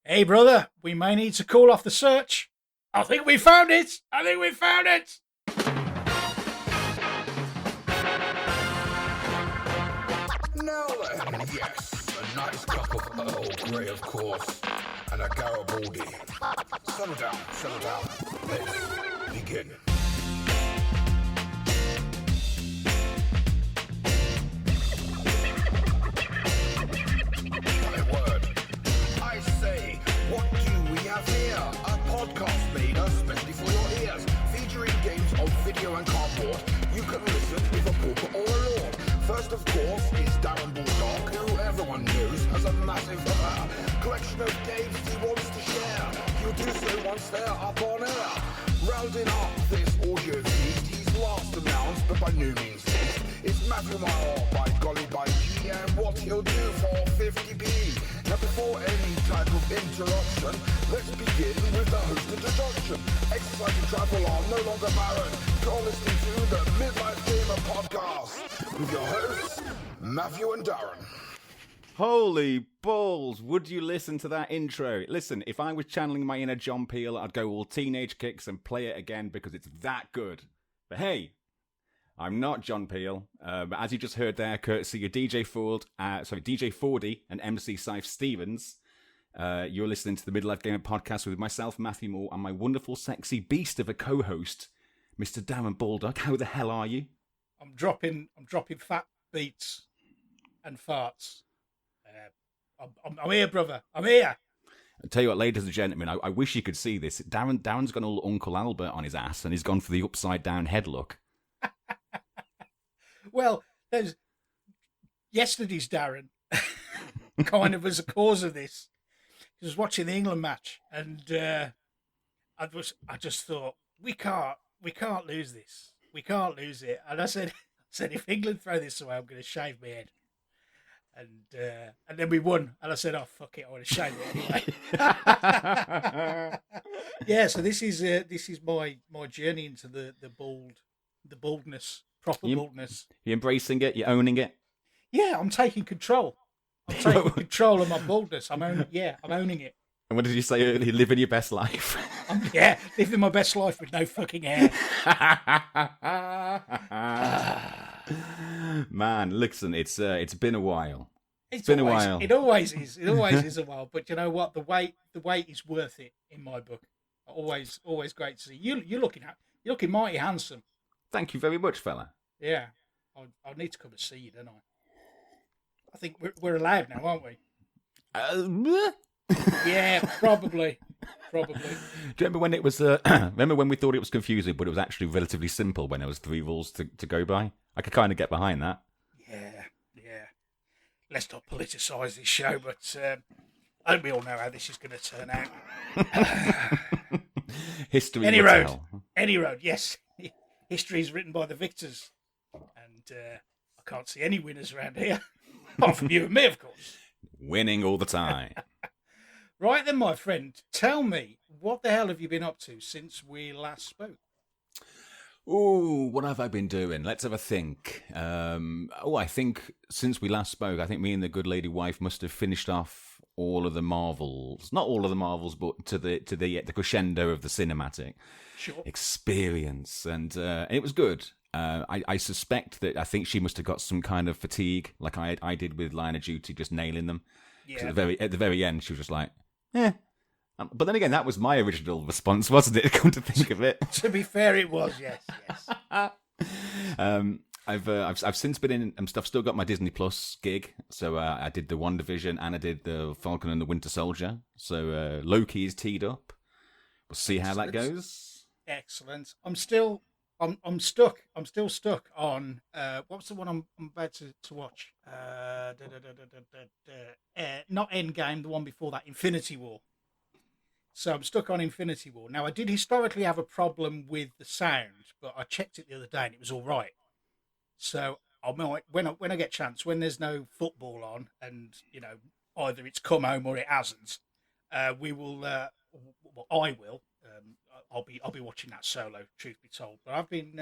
Hey, brother, we may need to call off the search. I think we found it. Now then, yes, a nice cup of Earl Grey, of course, and a Garibaldi. Settle down. Let's begin. My word. I say, what do we have here? A podcast made especially for your ears, featuring games of video and cardboard. You can listen with a book or a lord. First, of course, is Darren Bulldog, who everyone knows has a massive collection of games he wants to share. He'll do so once they're up on air. Rounding up this audio feed, he's last announced, but by no means least, it's Matthew Mile by Golly by G, and what he'll do for 50p. Now, before any type of interruption, let's begin with the host introduction. Exercising travel are no longer barren. You're listening to the Midlife Gamer Podcast with your hosts, Matthew and Darren. Holy balls, would you listen to that intro? Listen, if I was channeling my inner John Peel, I'd go all teenage kicks and play it again because it's that good. But hey, I'm not John Peel, but as you just heard there, courtesy of DJ 40 and MC Syfe Stevens, you're listening to the Midlife Gamer Podcast with myself, Matthew Moore, and my wonderful sexy beast of a co-host, Mr. Darren Baldock. How the hell are you? I'm dropping fat beats and farts. I'm here, brother. I'm here. I'll tell you what, ladies and gentlemen, I wish you could see this. Darren's gone all Uncle Albert on his ass, and he's gone for the upside down head look. Well, there's yesterday's Darren kind of was the cause of this. He was watching the England match, and I just thought we can't lose this. We can't lose it. And I said if England throw this away, I'm going to shave my head. And then we won, and I said, "Oh fuck it, I want to shave it anyway." Yeah, so this is my journey into the baldness, proper baldness. You embracing it? You're owning it? Yeah, I'm taking control. I'm taking control of my baldness. I'm owning it. And what did you say earlier? Living your best life. Living my best life with no fucking hair. Man, listen, it's been a while. It's been a while. It always is. It always is a while. But you know what? The wait is worth it in my book. Always great to see you. You're looking mighty handsome. Thank you very much, fella. Yeah, I need to come and see you, don't I? I think we're allowed now, aren't we? Yeah, probably. Do you remember when it was? Remember when we thought it was confusing, but it was actually relatively simple when there was 3 rules to go by? I could kind of get behind that. Yeah. Let's not politicise this show, but I think we all know how this is going to turn out. History. Any road. Yes, history is written by the victors, and I can't see any winners around here, apart from you and me, of course. Winning all the time. Right then, my friend, tell me, what the hell have you been up to since we last spoke? Oh, what have I been doing? Let's have a think. I think since we last spoke, I think me and the good lady wife must have finished off all of the Marvels. Not all of the Marvels, but to the crescendo of the cinematic experience, and it was good. I suspect that I think she must have got some kind of fatigue, like I did with Line of Duty, just nailing them. Yeah. At the very end, she was just like, "Eh." But then again, that was my original response, wasn't it? Come to think of it. To be fair, it was, yes. I've since been in. I've still got my Disney Plus gig, so I did the WandaVision and I did the Falcon and the Winter Soldier. So Loki is teed up. We'll see how that goes. Excellent. I'm stuck. I'm still stuck on what's the one I'm about to watch? Not Endgame, the one before that, Infinity War. So I'm stuck on Infinity War. Now, I did historically have a problem with the sound, but I checked it the other day and it was all right. So I might, when I get a chance, when there's no football on, and either it's come home or it hasn't, we will. I will. I'll be watching that solo. Truth be told, but I've been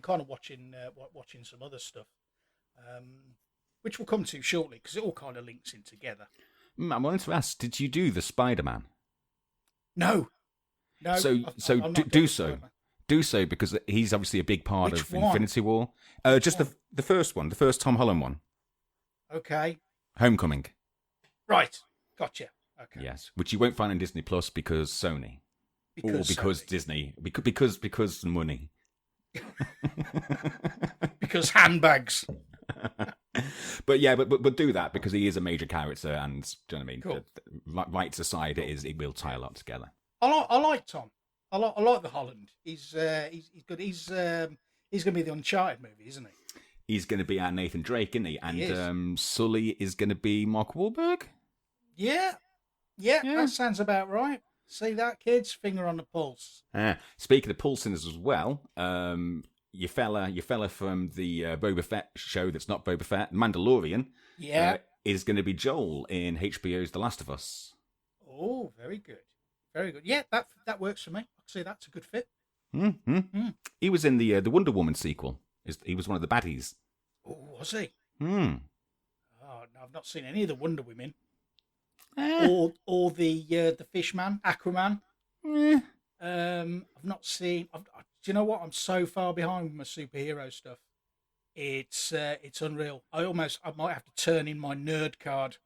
kind of watching some other stuff, which we'll come to shortly because it all kind of links in together. I wanted to ask, did you do the Spider-Man? No. So I'm not do doing so. Spider-Man. Do so, because he's obviously a big part Which of one? Infinity War. Just one? the first one, the first Tom Holland one. Okay. Homecoming. Right. Gotcha. Okay. Yes, which you won't find on Disney Plus because Sony. Or because Sony. Disney. Because money. Because handbags. But yeah, but do that, because he is a major character, and do you know what I mean? Cool. Rights aside, it will tie a lot together. I like Tom. I like the Holland. He's good. He's going to be the Uncharted movie, isn't he? He's going to be our Nathan Drake, isn't he? And He is. Sully is going to be Mark Wahlberg. Yeah, that sounds about right. See that, kids? Finger on the pulse. Speaking of pulsings as well, your fella from the Boba Fett show that's not Boba Fett, Mandalorian, is going to be Joel in HBO's The Last of Us. Oh, very good. Very good. Yeah, that works for me. I see that's a good fit. He was in the Wonder Woman sequel. He was one of the baddies. Oh, was he? Hmm. Oh, no, I've not seen any of the Wonder Women. Or the Fishman, Aquaman. I've not seen. Do you know what? I'm so far behind with my superhero stuff. It's unreal. I might have to turn in my nerd card.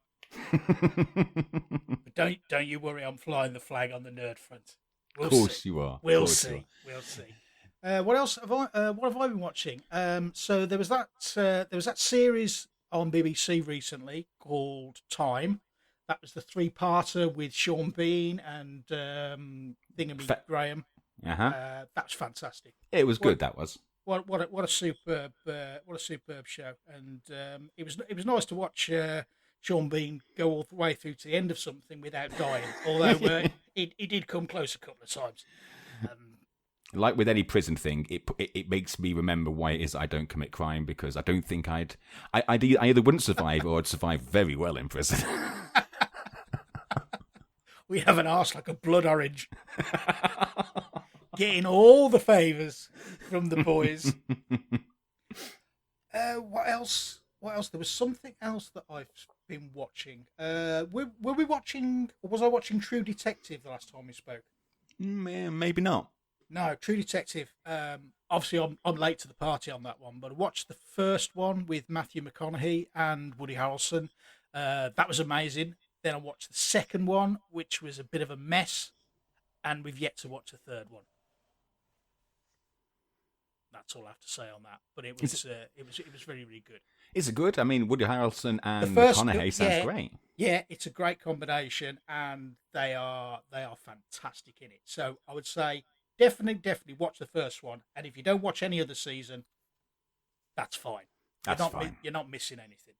But don't you worry. I'm flying the flag on the nerd front. Of course you are. We'll see. We'll see. What else have I been watching? So there was that series on BBC recently called Time. That was the 3-parter with Sean Bean and Graham. Uh-huh. That was fantastic. It was good. That was. What a superb show, and it was nice to watch Sean Bean go all the way through to the end of something without dying. Although he did come close a couple of times. Like with any prison thing, it makes me remember why it is I don't commit crime, because I don't think I either wouldn't survive or I'd survive very well in prison. We have an arse like a blood orange. Getting all the favours from the boys. What else? There was something else that I've been watching. Were we watching, or was I watching True Detective the last time we spoke? Maybe not. No, True Detective. Obviously, I'm late to the party on that one, but I watched the first one with Matthew McConaughey and Woody Harrelson. That was amazing. Then I watched the second one, which was a bit of a mess, and we've yet to watch the third one. That's all I have to say on that. But it was very, very good. Is it good? I mean, Woody Harrelson and McConaughey sounds great. Yeah, it's a great combination, and they are fantastic in it. So I would say definitely watch the first one, and if you don't watch any other season, that's fine. Fine. You're not missing anything.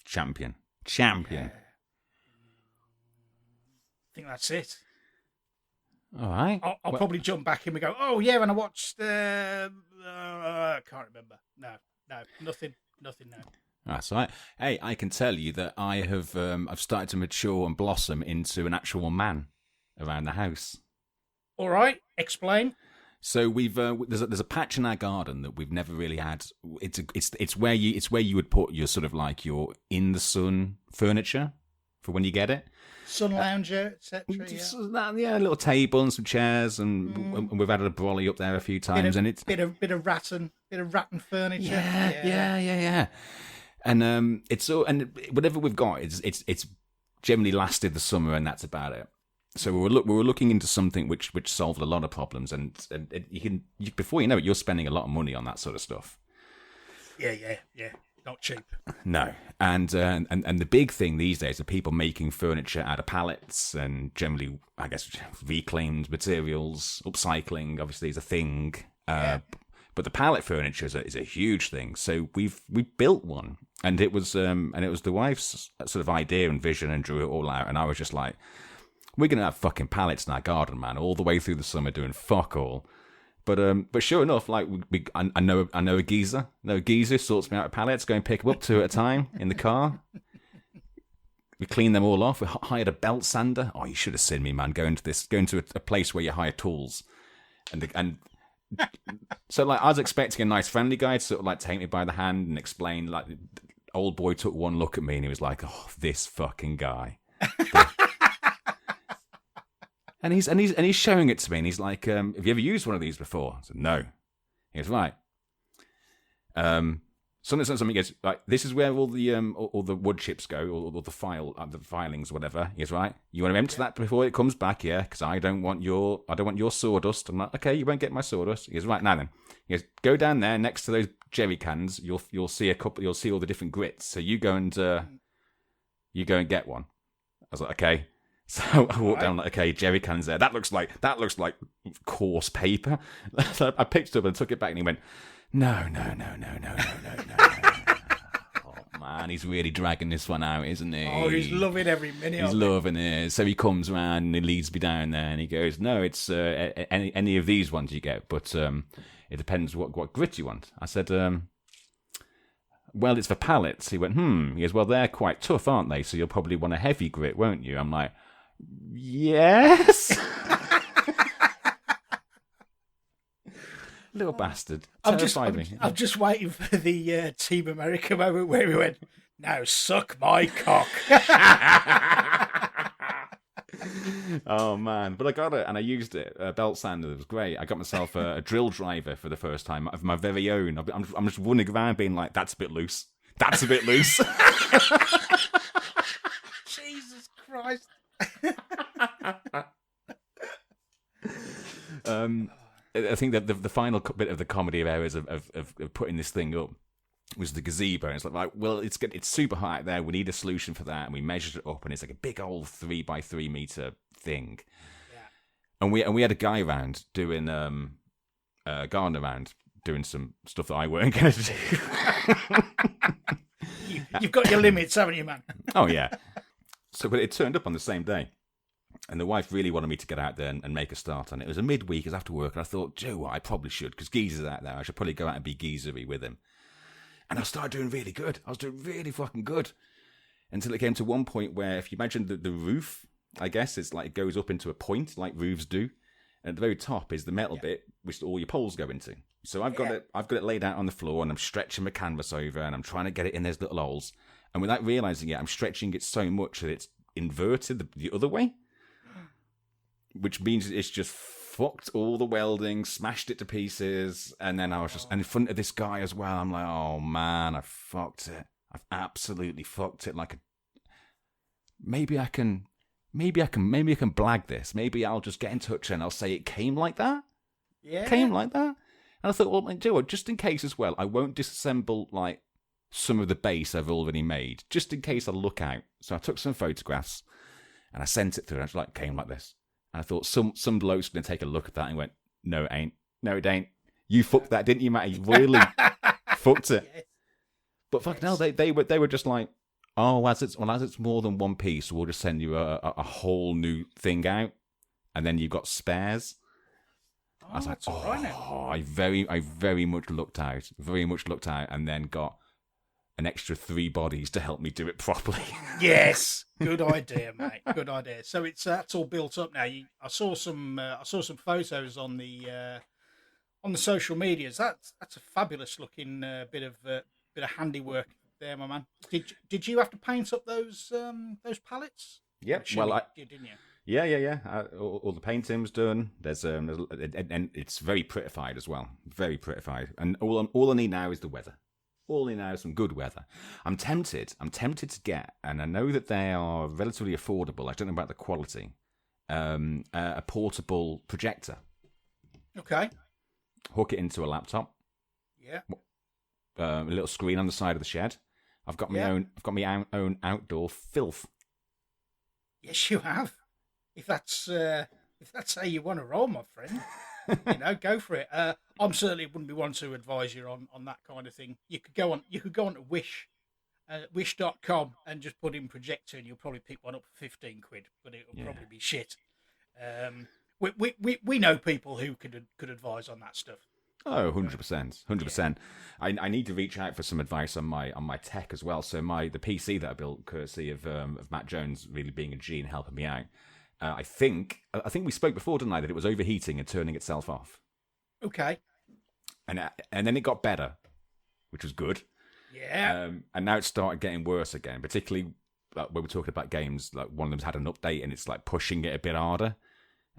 Champion. Yeah. I think that's it. All right. I'll probably jump back in and go, oh, yeah, and I watched... I can't remember. No, nothing now. That's all right. Hey, I can tell you that I have I've started to mature and blossom into an actual man around the house. All right, explain. So we've there's a patch in our garden that we've never really had. It's where you would put your sort of like your in the sun furniture for when you get it. Sun lounger, etc. Yeah, a little table and some chairs, and we've added a brolly up there a few times, and it's bit of rattan furniture. Yeah. And it's so, and whatever we've got, it's generally lasted the summer, and that's about it. So we were looking into something which solved a lot of problems, and before you know it, you're spending a lot of money on that sort of stuff. Yeah. Not cheap. No, and the big thing these days are people making furniture out of pallets, and generally, I guess, reclaimed materials. Upcycling obviously is a thing, but the pallet furniture is a huge thing. So we built one, and it was the wife's sort of idea and vision, and drew it all out, and I was just like, we're gonna have fucking pallets in our garden, man, all the way through the summer doing fuck all. But sure enough, like I know a geezer. No geezer sorts me out of pallets. Go and pick them up 2 at a time in the car. We clean them all off. We hired a belt sander. Oh, you should have seen me, man. Going to a place where you hire tools, and so like I was expecting a nice friendly guy to sort of like take me by the hand and explain. Like, the old boy took one look at me and he was like, "Oh, this fucking guy." And he's showing it to me, and he's like, "Have you ever used one of these before?" I said, "No." He goes, "Right." Something. He goes, "Like, this is where all the wood chips go, or the filings, whatever." He goes, "Right, you want to empty that before it comes back, yeah? Because I don't want your sawdust." I'm like, "Okay, you won't get my sawdust." He goes, "Right, now then." He goes, "Go down there next to those jerry cans. You'll see you'll see all the different grits. So you go and get one." I was like, "Okay." So I walked down, like, okay, jerry cans there. That looks like coarse paper. So I picked it up and took it back, and he went, No. Oh man, he's really dragging this one out, isn't he? Oh, he's loving every minute. He's loving it. So he comes round and he leads me down there, and he goes, "No, it's any of these ones you get, but it depends what grit you want." I said, "Well, it's for pallets." He went, He goes, "Well, they're quite tough, aren't they? So you'll probably want a heavy grit, won't you?" I'm like, "Yes." Little bastard. I'm just waiting for the Team America moment where he went, "Now suck my cock." Oh man, but I got it and I used it. A belt sander, it was great. I got myself a drill driver for the first time of my very own. I'm just running around being like, "That's a bit loose. That's a bit loose." Jesus Christ. I think that the final bit of the comedy of errors of putting this thing up was the gazebo. And it's like, well, it's super high out there. We need a solution for that. And we measured it up, and it's like a big old 3x3 meter thing. Yeah. And we had a guy around doing gardener around doing some stuff that I weren't going to do. You've got your limits, haven't you, man? Oh yeah. So, but it turned up on the same day. And the wife really wanted me to get out there and make a start on it. It was a midweek, it was after work, and I thought, "Joe, what? I probably should, because Geezer's out there. I should probably go out and be geezery with him." And I started doing really good. I was doing really fucking good. Until it came to one point where, if you imagine the roof, I guess, it's like it goes up into a point, like roofs do. And at the very top is the metal bit, which all your poles go into. So I've got it laid out on the floor, and I'm stretching my canvas over, and I'm trying to get it in those little holes. And without realising it, I'm stretching it so much that it's inverted the other way. Which means it's just fucked all the welding, smashed it to pieces, and then I was just in front of this guy as well. I'm like, "Oh man, I fucked it. I've absolutely fucked it." Like, maybe I can blag this. Maybe I'll just get in touch and I'll say it came like that. Yeah, came like that. And I thought, well, Joe, just in case as well, I won't disassemble like some of the base I've already made, just in case I look out. So I took some photographs and I sent it through. And I was like, "Came like this." And I thought some bloke's going to take a look at that and went, "No, it ain't. No, it ain't. You fucked that, didn't you, Matt? You really fucked it." Yes. But fucking hell, they were just like, "Oh, as it's more than one piece, we'll just send you a whole new thing out, and then you've got spares." I was like, "Oh, right now. I very much looked out, and then got an extra 3 bodies to help me do it properly." Yes, good idea, mate. Good idea. So that's all built up now. I saw some photos on the social medias. That's a fabulous looking bit of handiwork there, my man. Did you have to paint up those pallets? Yep. Well, didn't you? Yeah. All the painting was done. And it's very prettified as well. Very prettified. And all I need now is the weather. All in now, some good weather. I'm tempted to get, and I know that they are relatively affordable. I don't know about the quality. A portable projector. Okay. Hook it into a laptop. Yeah. A little screen on the side of the shed. I've got my own outdoor filth. Yes, you have. If that's how you want to roll, my friend. Go for it. I'm certainly wouldn't be one to advise you on that kind of thing. You could go on to wish.com and just put in projector, and you'll probably pick one up for 15 quid, but it'll probably be shit. We know people who could advise on that stuff. Oh, 100%. 100%. I need to reach out for some advice on my tech as well. So the PC that I built, courtesy of Matt Jones really being a G and helping me out. I think we spoke before, didn't I, that it was overheating and turning itself off. Okay. And then it got better, which was good. Yeah. And now it started getting worse again, particularly when we're talking about games, like one of them's had an update and it's like pushing it a bit harder,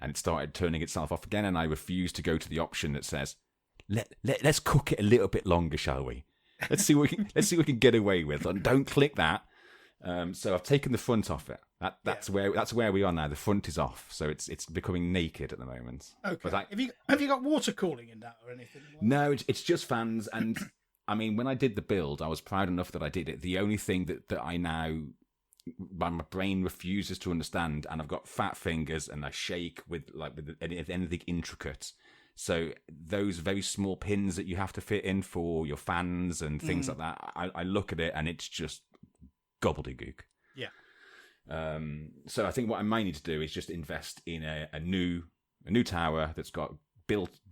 and it started turning itself off again. And I refuse to go to the option that says, let's cook it a little bit longer, shall we? Let's see what we can get away with. And don't click that. So I've taken the front off it. That's where we are now. The front is off, so it's becoming naked at the moment. Okay. Have you got water cooling in that or anything? No, it's just fans. And I mean, when I did the build, I was proud enough that I did it. The only thing that I now, my brain refuses to understand, and I've got fat fingers and I shake with anything intricate. So those very small pins that you have to fit in for your fans and things like that, I look at it and it's just gobbledygook. Yeah. So I think what I might need to do is just invest in a new tower that's got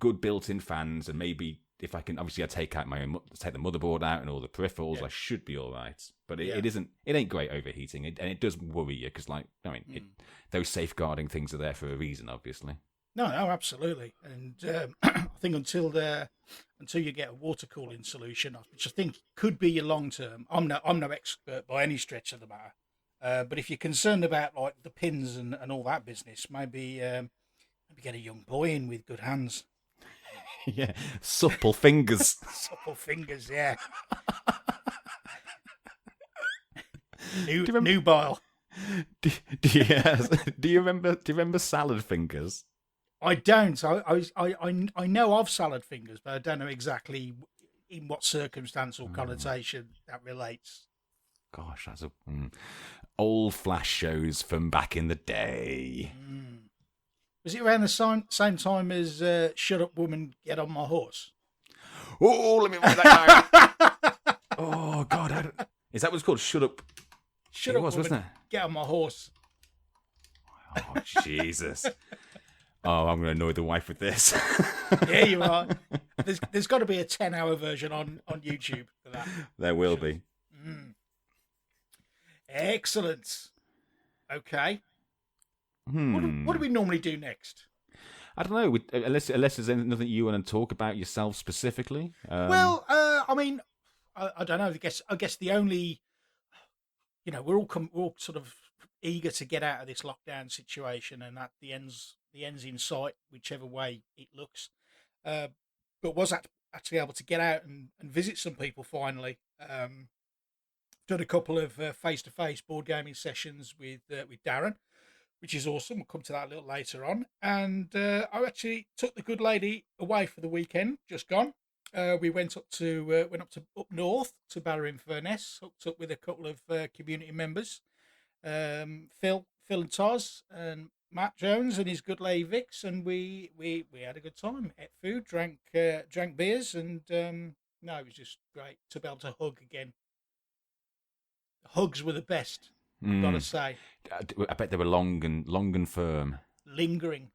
good built-in fans, and maybe if I can, obviously I take the motherboard out and all the peripherals, I should be all right. But it ain't great overheating, and it does worry you because, those safeguarding things are there for a reason, obviously. No, absolutely. And I think until you get a water cooling solution, which I think could be your long term. I'm no expert by any stretch of the matter. But if you're concerned about like the pins and all that business, maybe get a young boy in with good hands. Yeah, supple fingers. Supple fingers, yeah. Nubile. Do you remember salad fingers? I don't. I know of salad fingers, but I don't know exactly in what circumstance or connotation that relates. Gosh, that's old flash shows from back in the day. Was it around the same time as Shut Up Woman, Get On My Horse? Oh, let me write that down. Oh, God. Is that what it's called? Shut Up? Shut Up Woman, wasn't it? Get On My Horse. Oh, Jesus. Oh, I'm going to annoy the wife with this. Yeah, you are. There's got to be a 10-hour version on YouTube for that. There will be. Excellent. Okay. What do we normally do next? I don't know. Unless there's anything you want to talk about yourself specifically. I mean, I don't know. I guess the only, we're all sort of eager to get out of this lockdown situation, and that the end's in sight, whichever way it looks. But was actually able to get out and visit some people finally. Done a couple of face-to-face board gaming sessions with Darren, which is awesome. We'll come to that a little later on. And I actually took the good lady away for the weekend, just gone. We went up north to Barrow-in-Furness, hooked up with a couple of community members, Phil and Toz and Matt Jones and his good lady Vix, and we had a good time. Ate food, drank beers, and it was just great to be able to hug again. Hugs were the best, I've got to say. I bet they were long and firm. Lingering.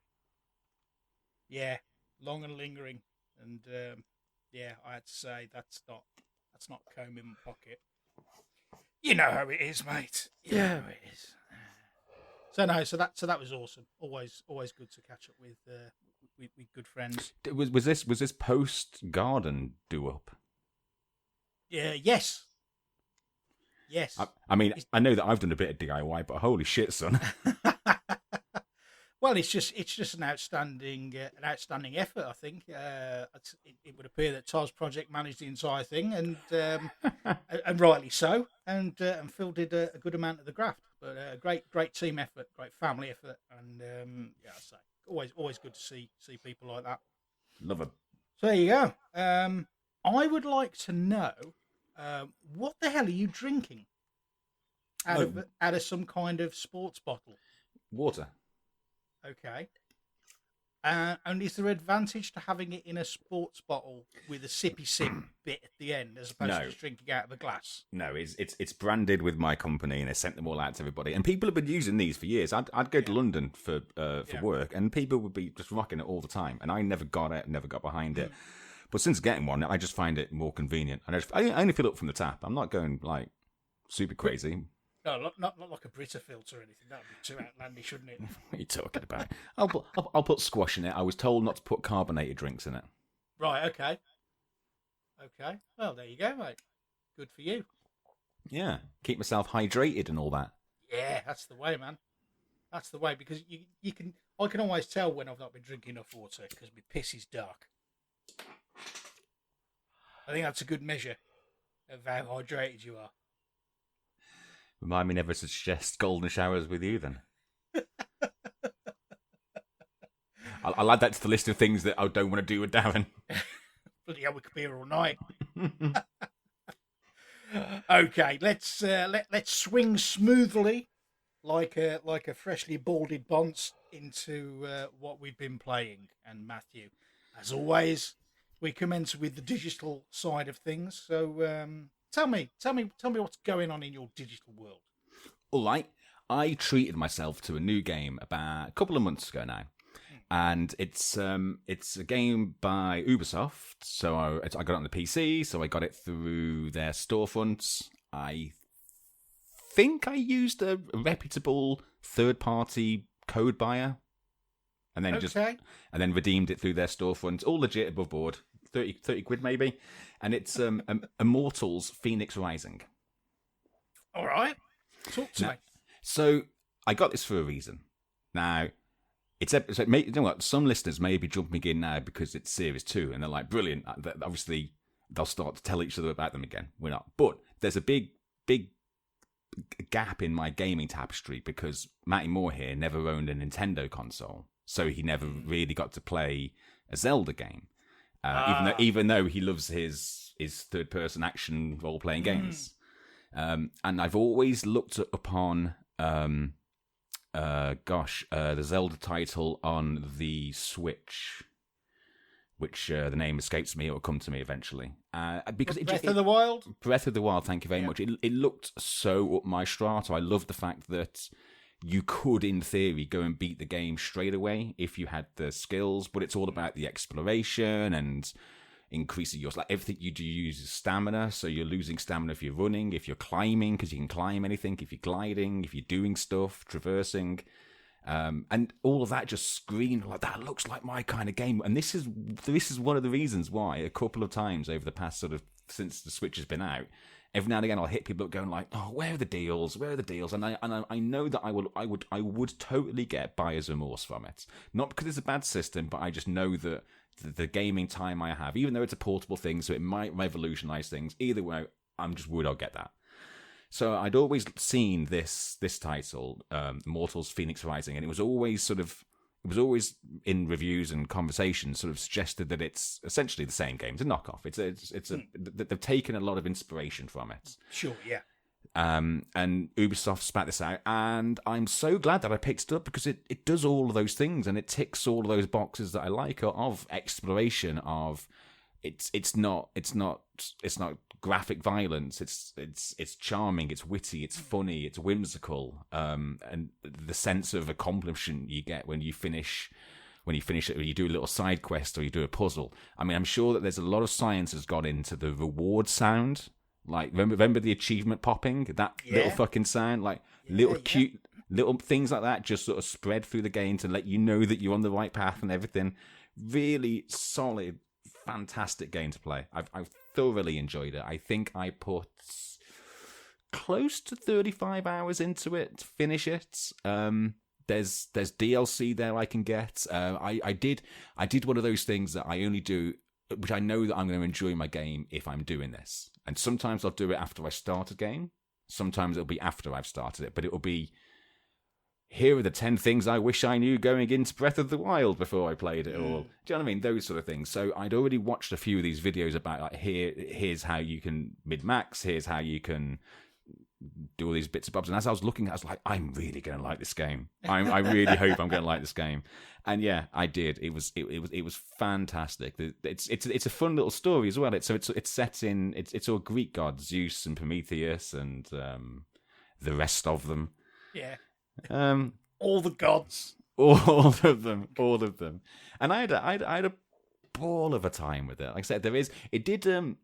Yeah, long and lingering. And I had to say that's not comb in my pocket. You know how it is, mate. You know how it is. So that was awesome. Always good to catch up with good friends. Was this post garden do up? Yeah. Yes. I mean, I know that I've done a bit of DIY, but holy shit, son! Well, it's just an outstanding effort. I think it would appear that Toz Project managed the entire thing, and rightly so. And Phil did a good amount of the graft, but a great team effort, great family effort, and I say always good to see people like that. Love it. So there you go. I would like to know. What the hell are you drinking? Out of some kind of sports bottle? Water. Okay. And is there advantage to having it in a sports bottle with a sippy sip bit at the end, as opposed to just drinking out of a glass? No, it's branded with my company, and they sent them all out to everybody. And people have been using these for years. I'd go to London for work, and people would be just rocking it all the time, and I never got it, never got behind it. But since getting one, I just find it more convenient. And I only fill up from the tap. I'm not going like super crazy. No, not like a Brita filter or anything. That would be too outlandish, shouldn't it? What are you talking about? I'll put squash in it. I was told not to put carbonated drinks in it. Right. Okay. Well, there you go, mate. Good for you. Yeah, keep myself hydrated and all that. Yeah, that's the way, man. That's the way, because I can always tell when I've not been drinking enough water because my piss is dark. I think that's a good measure of how hydrated you are. Remind me never to suggest golden showers with you, then. I'll add that to the list of things that I don't want to do with Darren. Bloody hell, we could be here all night. Okay, let's swing smoothly like a freshly balded bonce into what we've been playing. And Matthew, as always, we commence with the digital side of things. So tell me what's going on in your digital world. All right, I treated myself to a new game about a couple of months ago now. And it's a game by Ubisoft, so I got it on the PC, so I got it through their storefronts. I think I used a reputable third-party code buyer, and then redeemed it through their storefronts, all legit, above board, 30 quid maybe, and it's Immortals Fenyx Rising. All right, talk to me. So I got this for a reason. Now. You know what? Some listeners may be jumping in now because it's Series 2 and they're like, brilliant. Obviously, they'll start to tell each other about them again. We're not. But there's a big gap in my gaming tapestry because Matty Moore here never owned a Nintendo console. So he never really got to play a Zelda game. Even though he loves his third-person action role-playing games. And I've always looked upon... the Zelda title on the Switch, which the name escapes me. It will come to me eventually. Because Breath of the Wild? Breath of the Wild, thank you very much. It looked so up my strata. I love the fact that you could, in theory, go and beat the game straight away if you had the skills, but it's all about the exploration and increasing your... Like, everything you do uses stamina, so you're losing stamina if you're running, if you're climbing, because you can climb anything, if you're gliding, if you're doing stuff, traversing, and all of that just screamed like, that looks like my kind of game. And this is one of the reasons why a couple of times over the past sort of, since the Switch has been out, every now and again I'll hit people up going like, oh, where are the deals? And I know that I would totally get buyer's remorse from it. Not because it's a bad system, but I just know that the gaming time I have, even though it's a portable thing, so it might revolutionize things. Either way, I'm just worried I'll get that. So I'd always seen this title, Immortals Fenyx Rising, and it was always in reviews and conversations sort of suggested that it's essentially the same game. It's a knockoff. They've taken a lot of inspiration from it. Sure, yeah. And Ubisoft spat this out, and I'm so glad that I picked it up because it does all of those things and it ticks all of those boxes that I like of exploration. Of it's not graphic violence. It's charming. It's witty. It's funny. It's whimsical. And the sense of accomplishment you get when you finish it, or you do a little side quest or you do a puzzle. I mean, I'm sure that there's a lot of science has gone into the reward sound. Like, remember the achievement popping? That little fucking sound? Like, cute little things like that just sort of spread through the game to let you know that you're on the right path and everything. Really solid, fantastic game to play. I've thoroughly enjoyed it. I think I put close to 35 hours into it to finish it. There's DLC there I can get. I did one of those things that I only do, which I know that I'm going to enjoy my game if I'm doing this. And sometimes I'll do it after I start a game. Sometimes it'll be after I've started it. But it'll be, here are the 10 things I wish I knew going into Breath of the Wild before I played it all. Do you know what I mean? Those sort of things. So I'd already watched a few of these videos about, like, here's how you can mid-max, here's how you can do all these bits and bobs. And as I was looking, I was like, I'm really going to like this game. I really hope I'm going to like this game. And yeah, I did. It was fantastic. It's a fun little story as well. It's set in it's all Greek gods, Zeus and Prometheus and the rest of them. Yeah. All the gods. All of them. And I had a ball of a time with it. Like I said,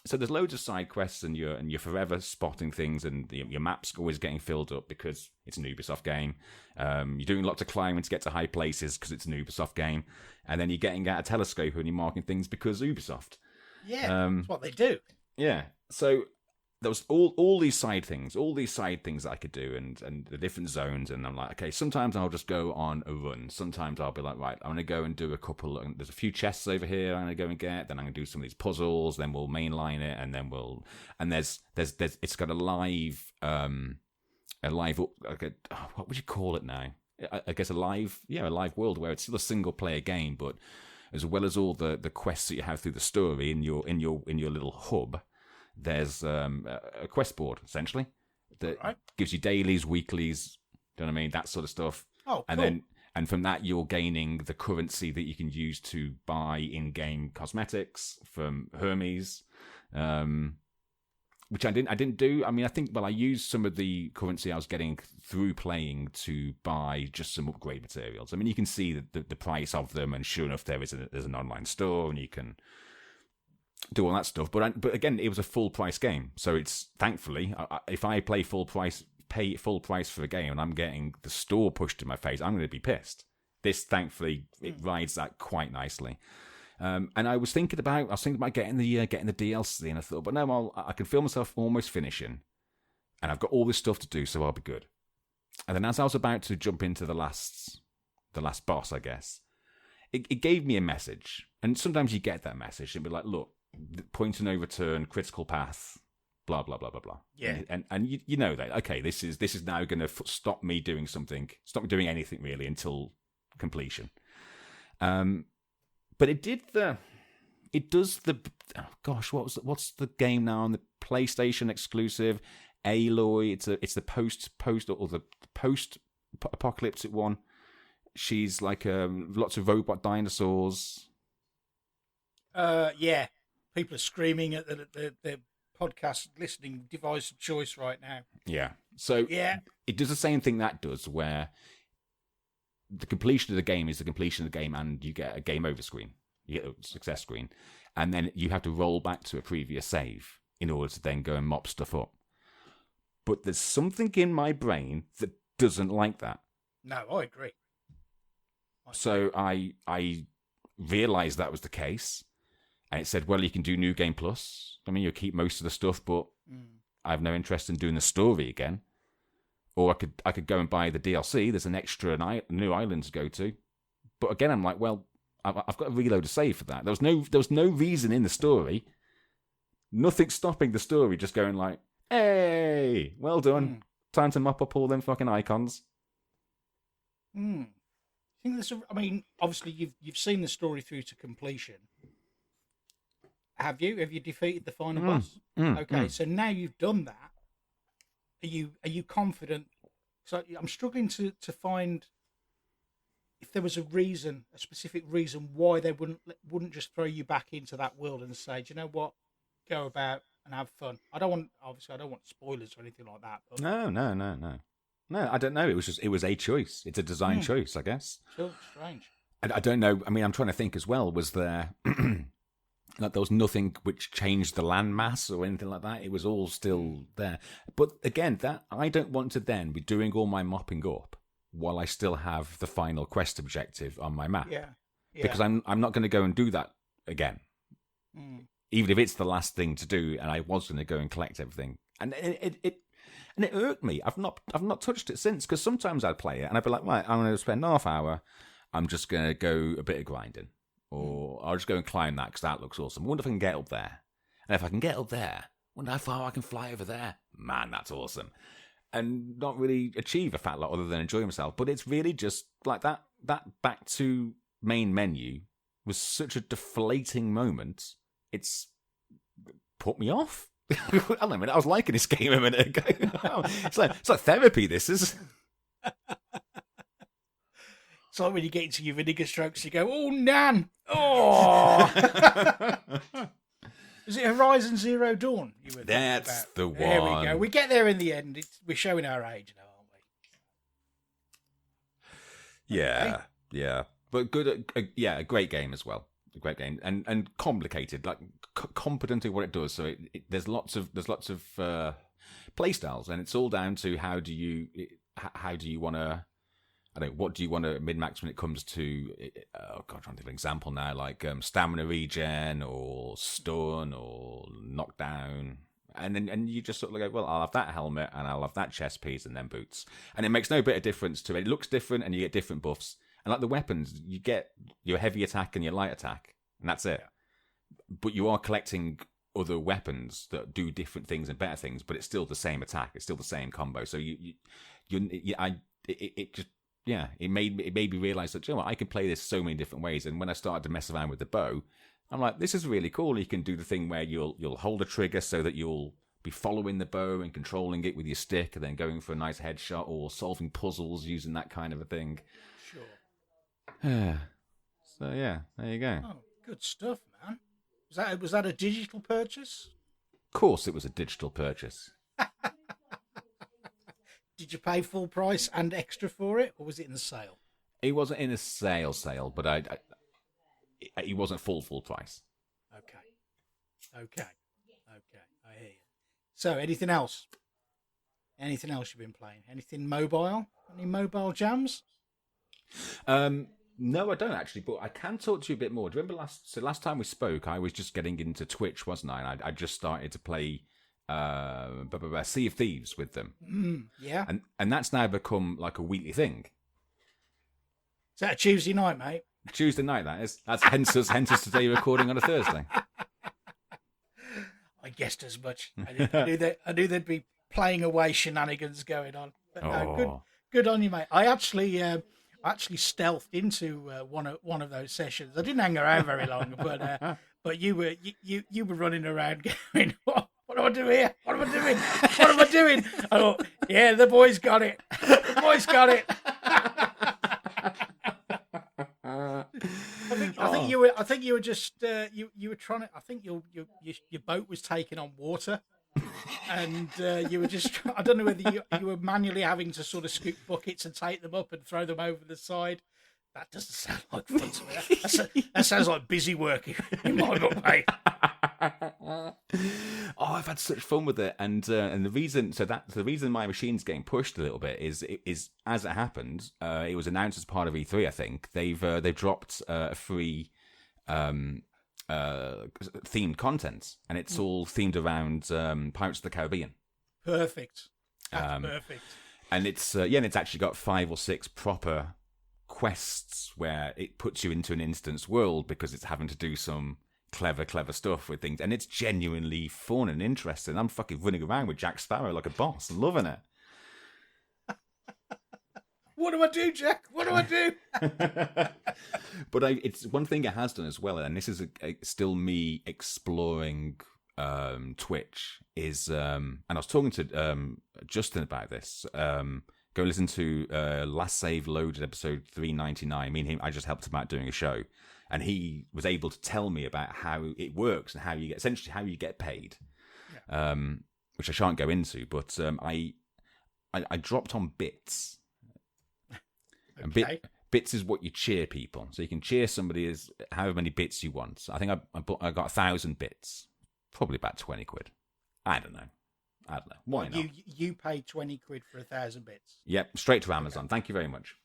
so there's loads of side quests, and you're forever spotting things, and your map's always getting filled up because it's an Ubisoft game. You're doing lots of climbing to get to high places because it's an Ubisoft game, and then you're getting out a telescope and you're marking things because Ubisoft. Yeah, that's what they do. Yeah. So there was all these side things that I could do, and the different zones. And I'm like, okay, sometimes I'll just go on a run. Sometimes I'll be like, right, I'm going to go and do a couple. There's a few chests over here I'm going to go and get. Then I'm going to do some of these puzzles. Then we'll mainline it, and then there's it's got a live what would you call it now? I guess a live world where it's still a single player game, but as well as all the quests that you have through the story in your little hub. There's a quest board, essentially, that gives you dailies, weeklies, do you know what I mean? That sort of stuff. Oh, cool. And from that, you're gaining the currency that you can use to buy in-game cosmetics from Hermes, which I didn't do. I mean, I used some of the currency I was getting through playing to buy just some upgrade materials. I mean, you can see the price of them, and sure enough, there's an online store, and you can do all that stuff, but again, it was a full price game, so it's thankfully if I pay full price for a game and I'm getting the store pushed in my face, I'm going to be pissed. This thankfully it rides that quite nicely, and I was thinking about getting the DLC, and I thought, but no, I can feel myself almost finishing, and I've got all this stuff to do, so I'll be good. And then as I was about to jump into the last boss, I guess it gave me a message, and sometimes you get that message and be like, look. Point to no return, critical path, blah blah blah blah blah. Yeah, and you know that okay, this is now going to stop me doing anything really until completion. But it does the what's the game now on the PlayStation exclusive Aloy? It's the post apocalyptic one. She's like lots of robot dinosaurs. Yeah. People are screaming at the podcast listening device of choice right now. Yeah. So it does the same thing that does, where the completion of the game is the completion of the game, and you get a game over screen. You get a success screen. And then you have to roll back to a previous save in order to then go and mop stuff up. But there's something in my brain that doesn't like that. No, I agree. So I realised that was the case. And it said, well, you can do New Game Plus. I mean, you'll keep most of the stuff, but I have no interest in doing the story again. Or I could go and buy the DLC. There's an extra new island to go to. But again, I'm like, well, I've got to reload a save for that. There was no reason in the story. Nothing stopping the story, just going like, hey, well done. Time to mop up all them fucking icons. I think I mean, obviously, you've seen the story through to completion. Have you? Have you defeated the final boss? Okay, so now you've done that. Are you confident? So I'm struggling to find if there was a specific reason why they wouldn't just throw you back into that world and say, do you know what, go about and have fun. I don't want spoilers or anything like that. But... No. No, I don't know. It was a choice. It's a design choice, I guess. Sure, strange. I don't know. I mean, I'm trying to think as well. Was there like there was nothing which changed the landmass or anything like that? It was all still there. But again, that I don't want to then be doing all my mopping up while I still have the final quest objective on my map. Yeah. Because I'm not going to go and do that again. Even if it's the last thing to do, and I was going to go and collect everything, and it irked me. I've not touched it since, because sometimes I'd play it and I'd be like, right, I'm going to spend half hour. I'm just going to go a bit of grinding, or I'll just go and climb that because that looks awesome. I wonder if I can get up there, and if I can get up there, I wonder how far I can fly over there. Man, that's awesome, and not really achieve a fat lot other than enjoy myself. But it's really just like that. That back to main menu was such a deflating moment. It's put me off. I mean, I was liking this game a minute ago. It's like therapy. This is. It's like when you get into your vinegar strokes, you go, "Oh, Nan! Oh!" Is it Horizon Zero Dawn? You were That's the one. There we go. We get there in the end. We're showing our age now, aren't we? Yeah, yeah. But good. A great game as well. A great game and complicated, like competent at what it does. So there's lots of play styles, and it's all down to how do you want to. I don't know, what do you want to min-max when it comes to, I'm trying to think of an example now, like stamina regen or stun or knockdown. And you just sort of go, well, I'll have that helmet and I'll have that chest piece and then boots. And it makes no bit of difference to it. It looks different and you get different buffs. And like the weapons, you get your heavy attack and your light attack, and that's it. But you are collecting other weapons that do different things and better things, but it's still the same attack. It's still the same combo. So it made me realize that, you know what, I can play this so many different ways. And when I started to mess around with the bow, I'm like, this is really cool. You can do the thing where you'll hold a trigger so that you'll be following the bow and controlling it with your stick, and then going for a nice headshot, or solving puzzles using that kind of a thing. Sure. So yeah, there you go. Oh, good stuff, man. Was that a digital purchase? Of course, it was a digital purchase. Did you pay full price and extra for it, or was it in the sale? It wasn't in a sale, but it wasn't full price. Okay. I hear you. So, anything else? Anything else you've been playing? Anything mobile? Any mobile jams? No, I don't actually, but I can talk to you a bit more. Do you remember last time we spoke, I was just getting into Twitch, wasn't I? And I just started to play Sea of Thieves with them. Yeah. And that's now become like a weekly thing. Is that a Tuesday night, mate? Tuesday night, that is. That's hence us today recording on a Thursday. I guessed as much. I knew there'd be playing away shenanigans going on. But no, good on you, mate. I actually stealthed into one of those sessions. I didn't hang around very long, but you were running around going, what do I do here? What am I doing? What am I doing? I thought, yeah, the boys got it. The boys got it. I think you were just you were trying to. I think your boat was taking on water, and you were just. I don't know whether you were manually having to sort of scoop buckets and take them up and throw them over the side. That doesn't sound like fun to me. That sounds like busy work in my book, mate. Oh, I've had such fun with it, and the reason my machine's getting pushed a little bit is as it happened, it was announced as part of E3. I think they've dropped a free themed content, and it's all themed around Pirates of the Caribbean. Perfect. That's perfect. And it's actually got 5 or 6 proper quests where it puts you into an instanced world because it's having to do some clever stuff with things, and it's genuinely fun and interesting. I'm fucking running around with Jack Sparrow like a boss, loving it. What do I do, Jack? What do I do? But it's one thing it has done as well, and this is still me exploring Twitch, is and I was talking to Justin about this. Go listen to Last Save Loaded episode 399. Me and him, I just helped him out doing a show, and he was able to tell me about how it works and how you get paid, which I shan't go into. But I dropped on bits. Okay. And bits is what you cheer people, so you can cheer somebody as however many bits you want. So I think I got 1,000 bits, probably about 20 quid. I don't know. Why not? You paid 20 quid for 1,000 bits. Yep, straight to Amazon. Okay. Thank you very much.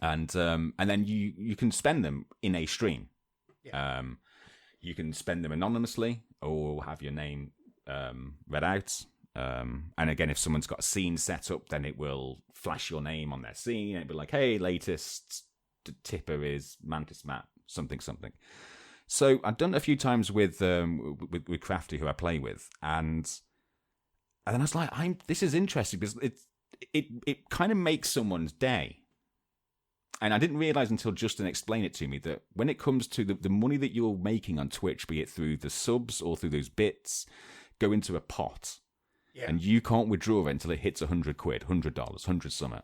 And then you can spend them in a stream. Yeah. You can spend them anonymously or have your name read out. And again, if someone's got a scene set up, then it will flash your name on their scene, and it'll be like, "Hey, latest tipper is Mantis Matt, something." So I've done it a few times with Crafty, who I play with, and then I was like, this is interesting because it kind of makes someone's day. And I didn't realize until Justin explained it to me that when it comes to the money that you're making on Twitch, be it through the subs or through those bits, go into a pot. Yeah. And you can't withdraw it until it hits 100 quid, $100, 100 something.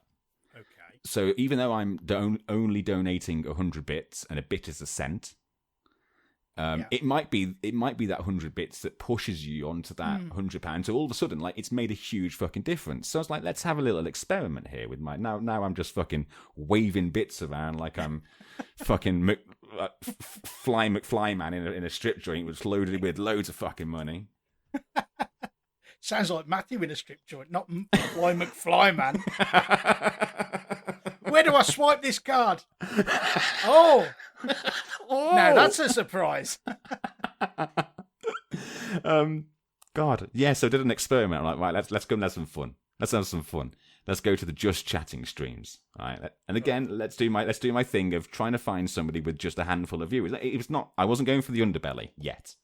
Okay. So even though I'm only donating 100 bits and a bit is a cent, it might be that 100 bits that pushes you onto that £100. So all of a sudden, like, it's made a huge fucking difference. So I was like, let's have a little experiment here with my now I'm just fucking waving bits around like I'm fucking Fly McFlyman in a strip joint which loaded with loads of fucking money. Sounds like Matthew in a strip joint, not Fly McFlyman. Where do I swipe this card? Oh. Now that's a surprise. God, yeah. So I did an experiment. I'm like, right, let's go and have some fun. Let's have some fun. Let's go to the just chatting streams. All right, and again, let's do my thing of trying to find somebody with just a handful of viewers. It was not. I wasn't going for the underbelly yet.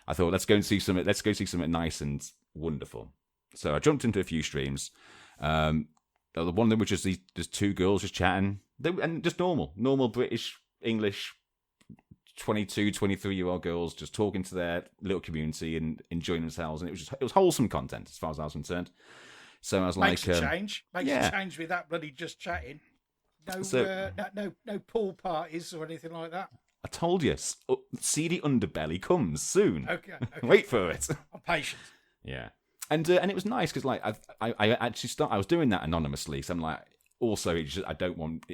I thought let's go see something nice and wonderful. So I jumped into a few streams. The one of them was just two girls just chatting, and just normal British English 22, 23-year-old girls just talking to their little community and enjoying themselves, and it was wholesome content as far as I was concerned. So I was makes like, a change with that bloody just chatting. No pool parties or anything like that. I told you, seedy underbelly comes soon. Okay. Wait for it. I'm patient. Yeah, and it was nice because like I actually I was doing that anonymously. So I'm like, also I don't want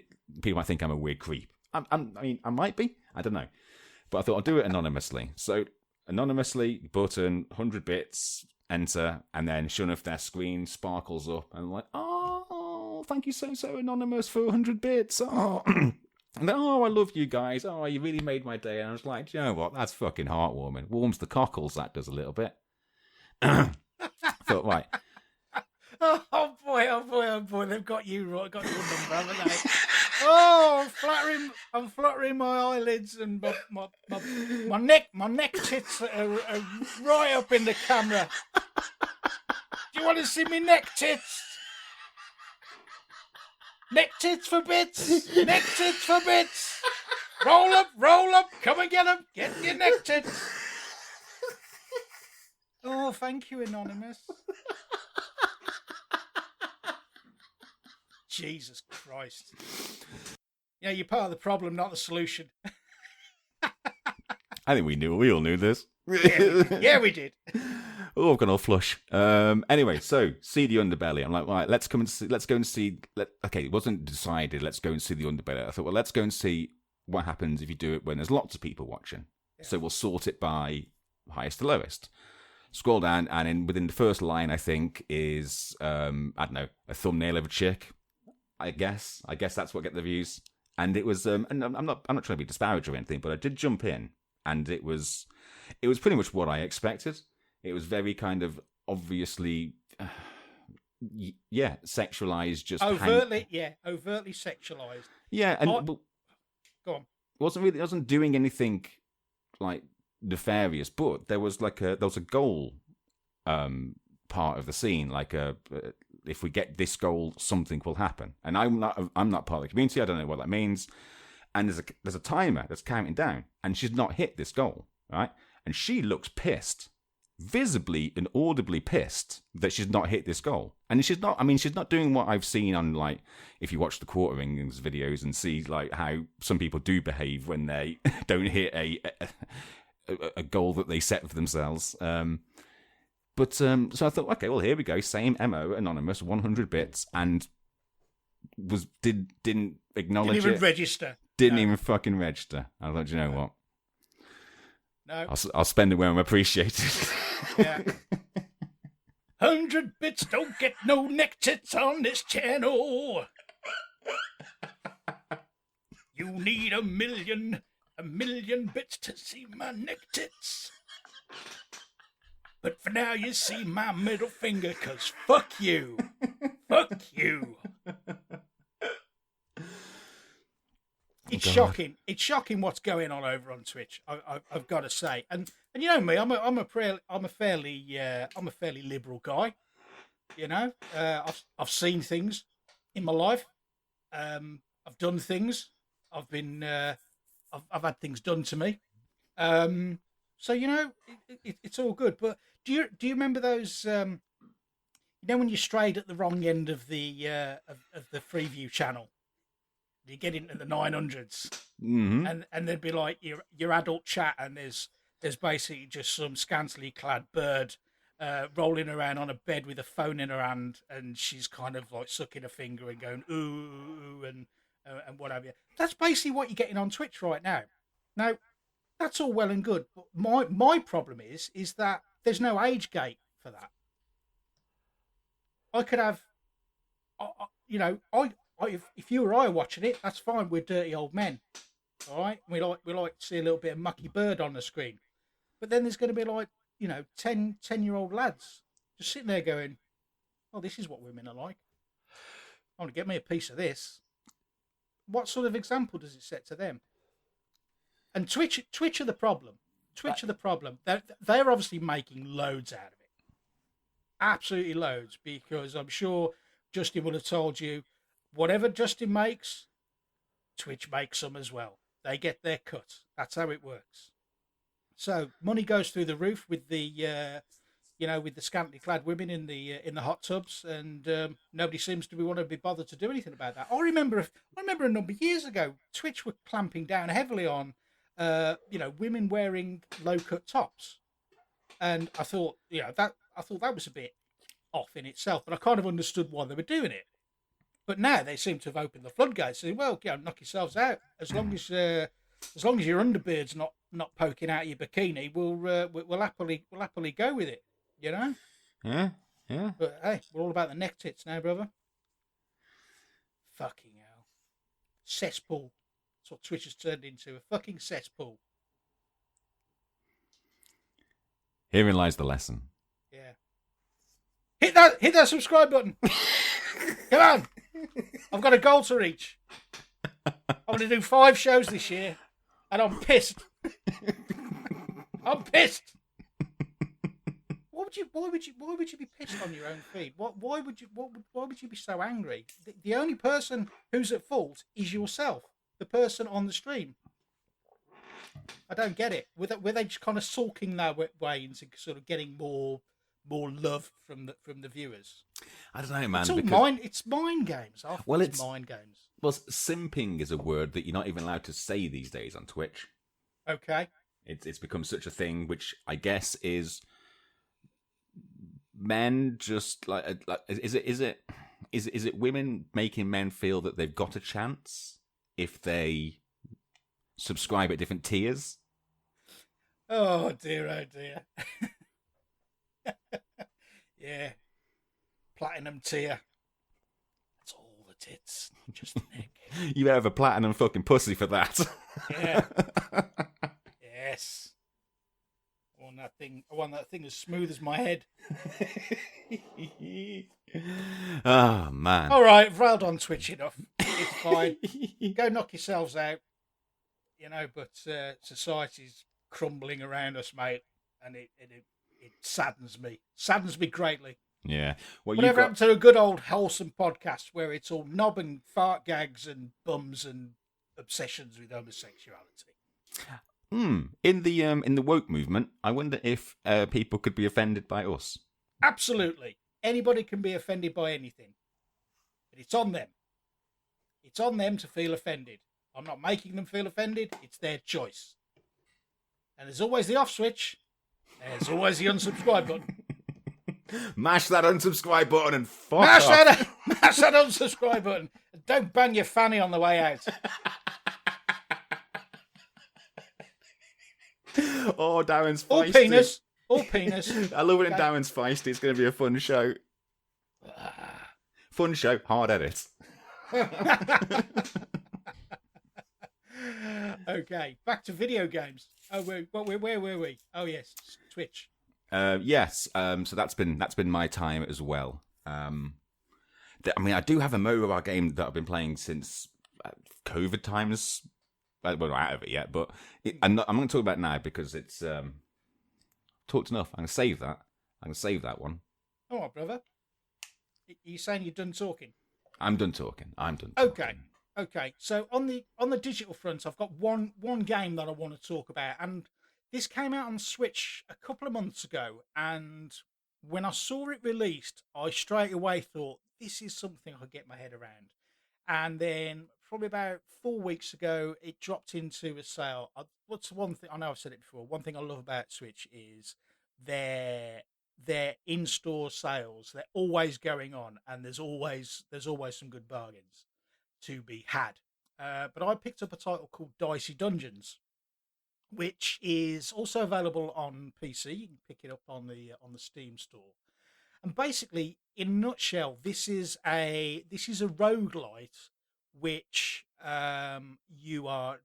people might think I'm a weird creep. I mean, I might be. I don't know. But I thought I'll do it anonymously. So anonymously, button, 100 bits, enter, and then sure enough, their screen sparkles up. And I'm like, oh, thank you so anonymous for 100 bits. Oh, and then, I love you guys. Oh, you really made my day. And I was like, you know what? That's fucking heartwarming. Warms the cockles, that does a little bit. Thought, right. Oh boy, they've got you right, got your number, haven't they? Oh, I'm fluttering my eyelids and my neck tits are right up in the camera. Do you want to see me neck tits? Neck tits for bits. Neck tits for bits. Roll up, come and get them. Get your neck tits. Oh, thank you, Anonymous. Jesus Christ. Yeah, you're part of the problem, not the solution. I think we all knew this. Yeah, we did. Oh, I've gone all flush. Anyway, so see the underbelly. I'm like, right, let's go and see. Okay, it wasn't decided. Let's go and see the underbelly. I thought, well, let's go and see what happens if you do it when there's lots of people watching. Yeah. So we'll sort it by highest to lowest. Scroll down, and within the first line, I think is I don't know, a thumbnail of a chick. I guess that's what get the views. And it was, and I'm not trying to be disparaging or anything, but I did jump in, and it was pretty much what I expected. It was very kind of obviously, sexualized, just overtly sexualized. Yeah, and go on. Wasn't doing anything like nefarious, but there was a goal part of the scene, like if we get this goal, something will happen. And I'm not part of the community. I don't know what that means. And there's a timer that's counting down, and she's not hit this goal, right? And she looks pissed, visibly and audibly pissed that she's not hit this goal. And she's not doing what I've seen on, like, if you watch the Quarterings videos and see like how some people do behave when they don't hit a goal that they set for themselves. So I thought, okay, well, here we go. Same MO, anonymous, 100 bits, and didn't acknowledge it. Didn't even register. Didn't even fucking register. I thought, you know what? No. I'll spend it where I'm appreciated. Yeah. 100 bits don't get no neck tits on this channel. You need a million bits to see my neck tits. But for now, you see my middle finger, 'cause fuck you. Fuck you. It's shocking. It's shocking what's going on over on Twitch. I've got to say, and you know me, I'm a fairly liberal guy. You know, I've seen things in my life. I've done things. I've had things done to me. So you know, it's all good. But do you remember those? You know, when you strayed at the wrong end of the Freeview channel, you get into the 900s, and there'd be like your adult chat, and there's basically just some scantily clad bird rolling around on a bed with a phone in her hand, and she's kind of like sucking a finger and going ooh and what have you. That's basically what you're getting on Twitch right now. Now, that's all well and good, but my problem is that there's no age gate for that. I could have, you know, if you or I are watching it, that's fine. We're dirty old men, all right. We like to see a little bit of mucky bird on the screen, but then there's going to be like 10-year-old lads just sitting there going, "Oh, this is what women are like. I want to get me a piece of this." What sort of example does it set to them? And Twitch are the problem. Twitch are the problem. They're obviously making loads out of it. Absolutely loads, because I'm sure Justin would have told you, whatever Justin makes, Twitch makes some as well. They get their cut. That's how it works. So money goes through the roof with the with the scantily clad women in the hot tubs, and nobody seems to want to be bothered to do anything about that. I remember a number of years ago, Twitch were clamping down heavily on women wearing low cut tops, and I thought that was a bit off in itself, but I kind of understood why they were doing it. But now they seem to have opened the floodgates. Saying, well, knock yourselves out as long as your underbeard's not poking out your bikini. We'll happily go with it. You know? Yeah, yeah. But hey, we're all about the neck tits now, brother. Fucking hell, cesspool. That's what Twitch has turned into, a fucking cesspool. Herein lies the lesson. Yeah. Hit that subscribe button. Come on. I've got a goal to reach. I'm going to do 5 shows this year, and I'm pissed. I'm pissed. Why would you be pissed on your own feed? Why would you be so angry? The only person who's at fault is yourself, the person on the stream. I don't get it. Were they just kind of sulking their way into sort of getting more love from the viewers? I don't know, man. It's mind games. It's mind games. Well, simping is a word that you're not even allowed to say these days on Twitch. Okay. It's become such a thing, which I guess is men just like is it women making men feel that they've got a chance if they subscribe at different tiers? Oh dear. Yeah. Platinum tier. That's all the tits, just the neck. You have a platinum fucking pussy for that. Yeah. Yes. I want that thing as smooth as my head. Oh, man. All right, I've railed on Twitch enough. It's fine. Go knock yourselves out. But society's crumbling around us, mate, and it saddens me. Saddens me greatly. Yeah. Well, whatever happened to a good old wholesome podcast where it's all knob and fart gags and bums and obsessions with homosexuality? In the woke movement, I wonder if people could be offended by us. Absolutely. Anybody can be offended by anything. But it's on them. It's on them to feel offended. I'm not making them feel offended. It's their choice. And there's always the off switch. There's always the unsubscribe button. Mash that unsubscribe button and fuck off. Mash that unsubscribe button. And don't bang your fanny on the way out. Oh, Darren's feisty. All penis. I love it when Darren's feisty. It's going to be a fun show. Fun show, hard edit. Okay, back to video games. Oh, where were we? Oh, yes, Twitch. Yes. So that's been my time as well. I do have a mobile game that I've been playing since COVID times. Well, not out of it yet, but I'm going to talk about it now because it's talked enough. I'm going to save that. I'm going to save that one. All right, brother. Are you saying you're done talking? I'm done talking. Okay. So on the digital front, I've got one game that I want to talk about, and this came out on Switch a couple of months ago. And when I saw it released, I straight away thought this is something I could get my head around. And then probably about 4 weeks ago, it dropped into a sale. What's one thing? I know I've said it before. One thing I love about Switch is their in-store sales. They're always going on, and there's always some good bargains to be had. But I picked up a title called Dicey Dungeons, which is also available on PC. You can pick it up on the Steam store. And basically, in a nutshell, this is a roguelite, which you are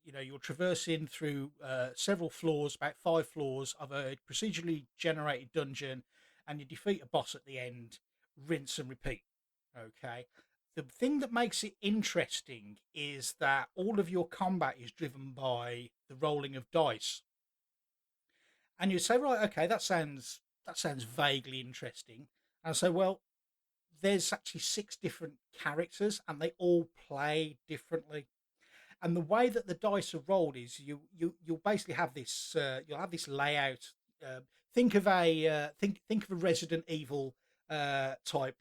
you're traversing through several floors, about 5 floors of a procedurally generated dungeon, and you defeat a boss at the end. Rinse and repeat. Okay. The thing that makes it interesting is that all of your combat is driven by the rolling of dice. And you say, right, okay, that sounds vaguely interesting. And I say, well, there's actually 6 different characters, and they all play differently. And the way that the dice are rolled is you'll basically have this you'll have this layout. Think of a Resident Evil type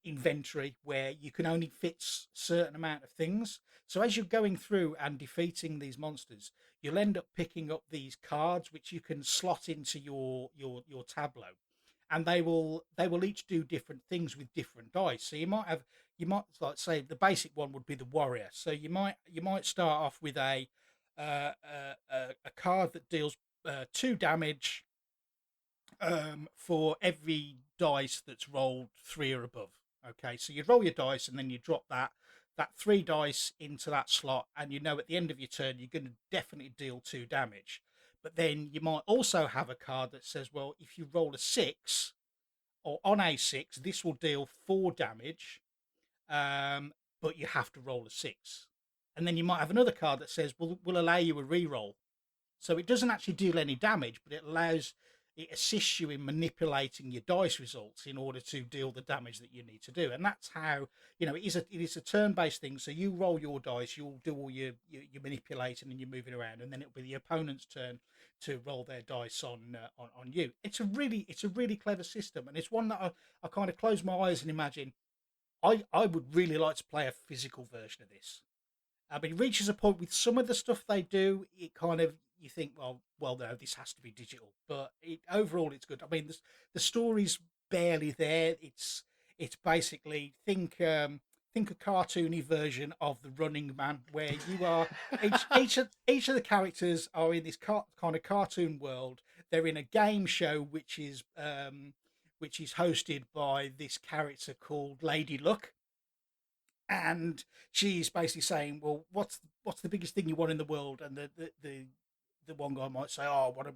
inventory where you can only fit certain amount of things. So as you're going through and defeating these monsters, you'll end up picking up these cards which you can slot into your tableau, and they will each do different things with different dice. So you might like say the basic one would be the warrior. So you might start off with a card that deals 2 damage for every dice that's rolled 3 or above. Okay, so you roll your dice and then you drop that 3 dice into that slot, and at the end of your turn you're going to definitely deal 2 damage. But then you might also have a card that says, well, if you roll a 6 or on a 6, this will deal 4 damage, but you have to roll a 6. And then you might have another card that says, well, we'll allow you a re-roll. So it doesn't actually deal any damage, but it assists you in manipulating your dice results in order to deal the damage that you need to do. And that's how, it is a turn-based thing. So you roll your dice, you'll do all your manipulating and you're moving around, and then it'll be the opponent's turn to roll their dice on you. It's a really clever system, and it's one that I kind of close my eyes and imagine I would really like to play a physical version of this. I mean, it reaches a point with some of the stuff they do, it kind of, you think, well, no, this has to be digital. But overall, it's good. I mean, the story's barely there. It's basically, think a cartoony version of the Running Man, where you are each of the characters are in this kind of cartoon world. They're in a game show which is hosted by this character called Lady Luck. And she's basically saying, well, what's the biggest thing you want in the world? And the one guy might say, oh, I want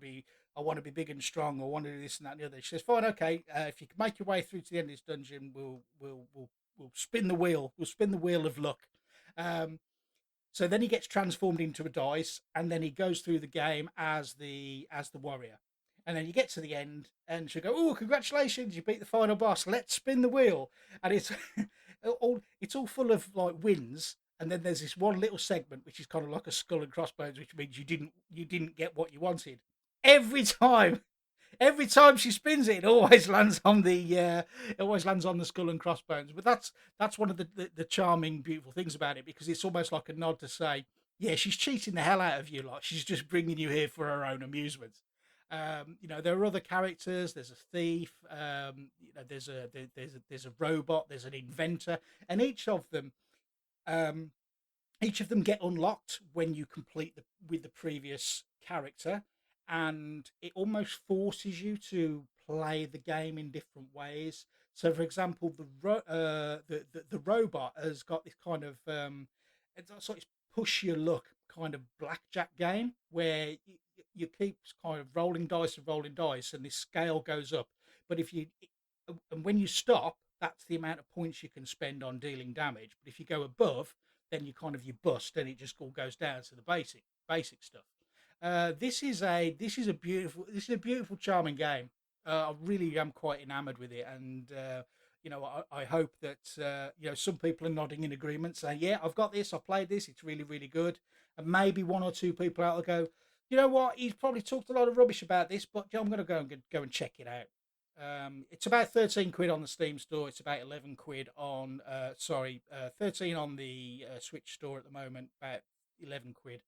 to be big and strong, or I want to do this and that and the other. She says, fine, okay, if you can make your way through to the end of this dungeon, we'll spin the wheel. We'll spin the wheel of luck. So then he gets transformed into a dice, and then he goes through the game as the warrior. And then you get to the end, and she'll go, oh, congratulations, you beat the final boss. Let's spin the wheel. And it's all full of like wins. And then there's this one little segment which is kind of like a skull and crossbones, which means you didn't get what you wanted. Every time she spins it, it always lands on the skull and crossbones. But that's one of the charming, beautiful things about it, because it's almost like a nod to say, yeah, she's cheating the hell out of you, like she's just bringing you here for her own amusement. There are other characters. There's a thief. There's a robot. There's an inventor, and each of them get unlocked when you complete with the previous character, and it almost forces you to play the game in different ways. So, for example, the robot has got this kind of it's push your luck kind of blackjack game where you keep kind of rolling dice, and this scale goes up. But when you stop, that's the amount of points you can spend on dealing damage. But if you go above, then you bust, and it just all goes down to the basic stuff. This is a beautiful, charming game. I really am quite enamored with it, and I hope that some people are nodding in agreement, saying, "Yeah, I've got this. I've played this. It's really, really good." And maybe 1 or 2 people out there go, "You know what? He's probably talked a lot of rubbish about this, but I'm going to go and check it out." It's about 13 quid on the Steam store. It's about 11 quid on 13 on the Switch store at the moment. About 11 quid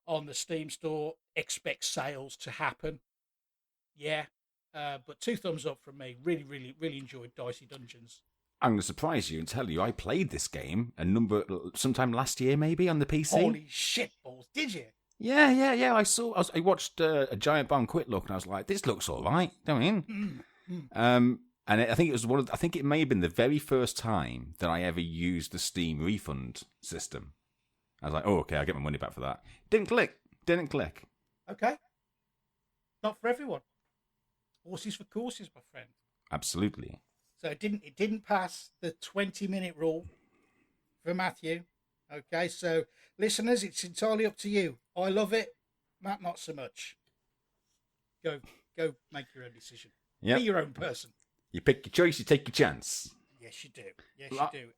on the Steam store. Expect sales to happen. Yeah. But 2 thumbs up from me. Really, really, really enjoyed Dicey Dungeons. I'm going to surprise you and tell you I played this game sometime last year, maybe on the PC. Holy shit balls! Did you? Yeah. I watched a Giant Bomb Quick Look, and I was like, "This looks all right." And I think it was I think it may have been the very first time that I ever used the Steam refund system. I was like, oh, okay, I'll get my money back for that. Didn't click. Okay. Not for everyone. Horses for courses, my friend. Absolutely. So it didn't pass the 20-minute rule for Matthew. Okay, so listeners, it's entirely up to you. I love it. Matt, not so much. Go make your own decision. Yep. Be your own person. You pick your choice, you take your chance. Yes, you do. Yes, you do.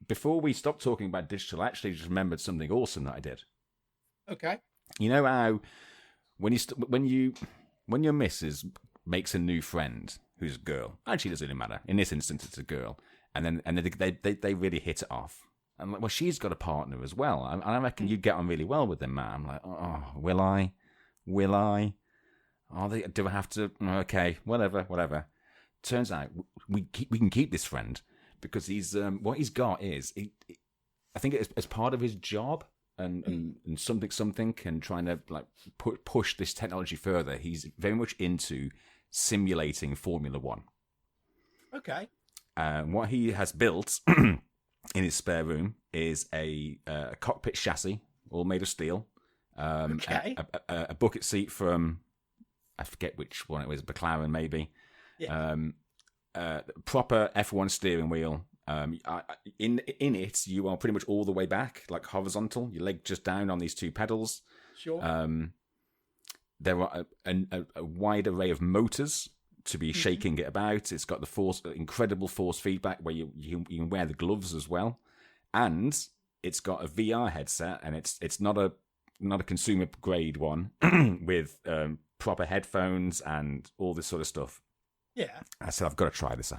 Before we stop talking about digital, I actually just remembered something awesome that I did. Okay. You know how when your missus makes a new friend who's a girl, actually it doesn't really matter. In this instance, it's a girl, and they really hit it off. I'm like, well, she's got a partner as well. I reckon you'd get on really well with them, man. I'm like, oh, will I? Oh, do I have to? Okay, whatever. Turns out we can keep this friend because he's what he's got is I think it's as part of his job and something and trying to like push this technology further. He's very much into simulating Formula One. Okay. What he has built in his spare room is a cockpit chassis, all made of steel. Okay. A bucket seat from, I forget which one it was, McLaren maybe. Yeah. Proper F1 steering wheel. In it, you are pretty much all the way back, like horizontal. Your leg just down on these two pedals. Sure. There are a wide array of motors to be shaking it about. It's got the incredible force feedback where you can wear the gloves as well, and it's got a VR headset, and it's not a consumer grade one with proper headphones and all this sort of stuff. Yeah. I said, I've got to try this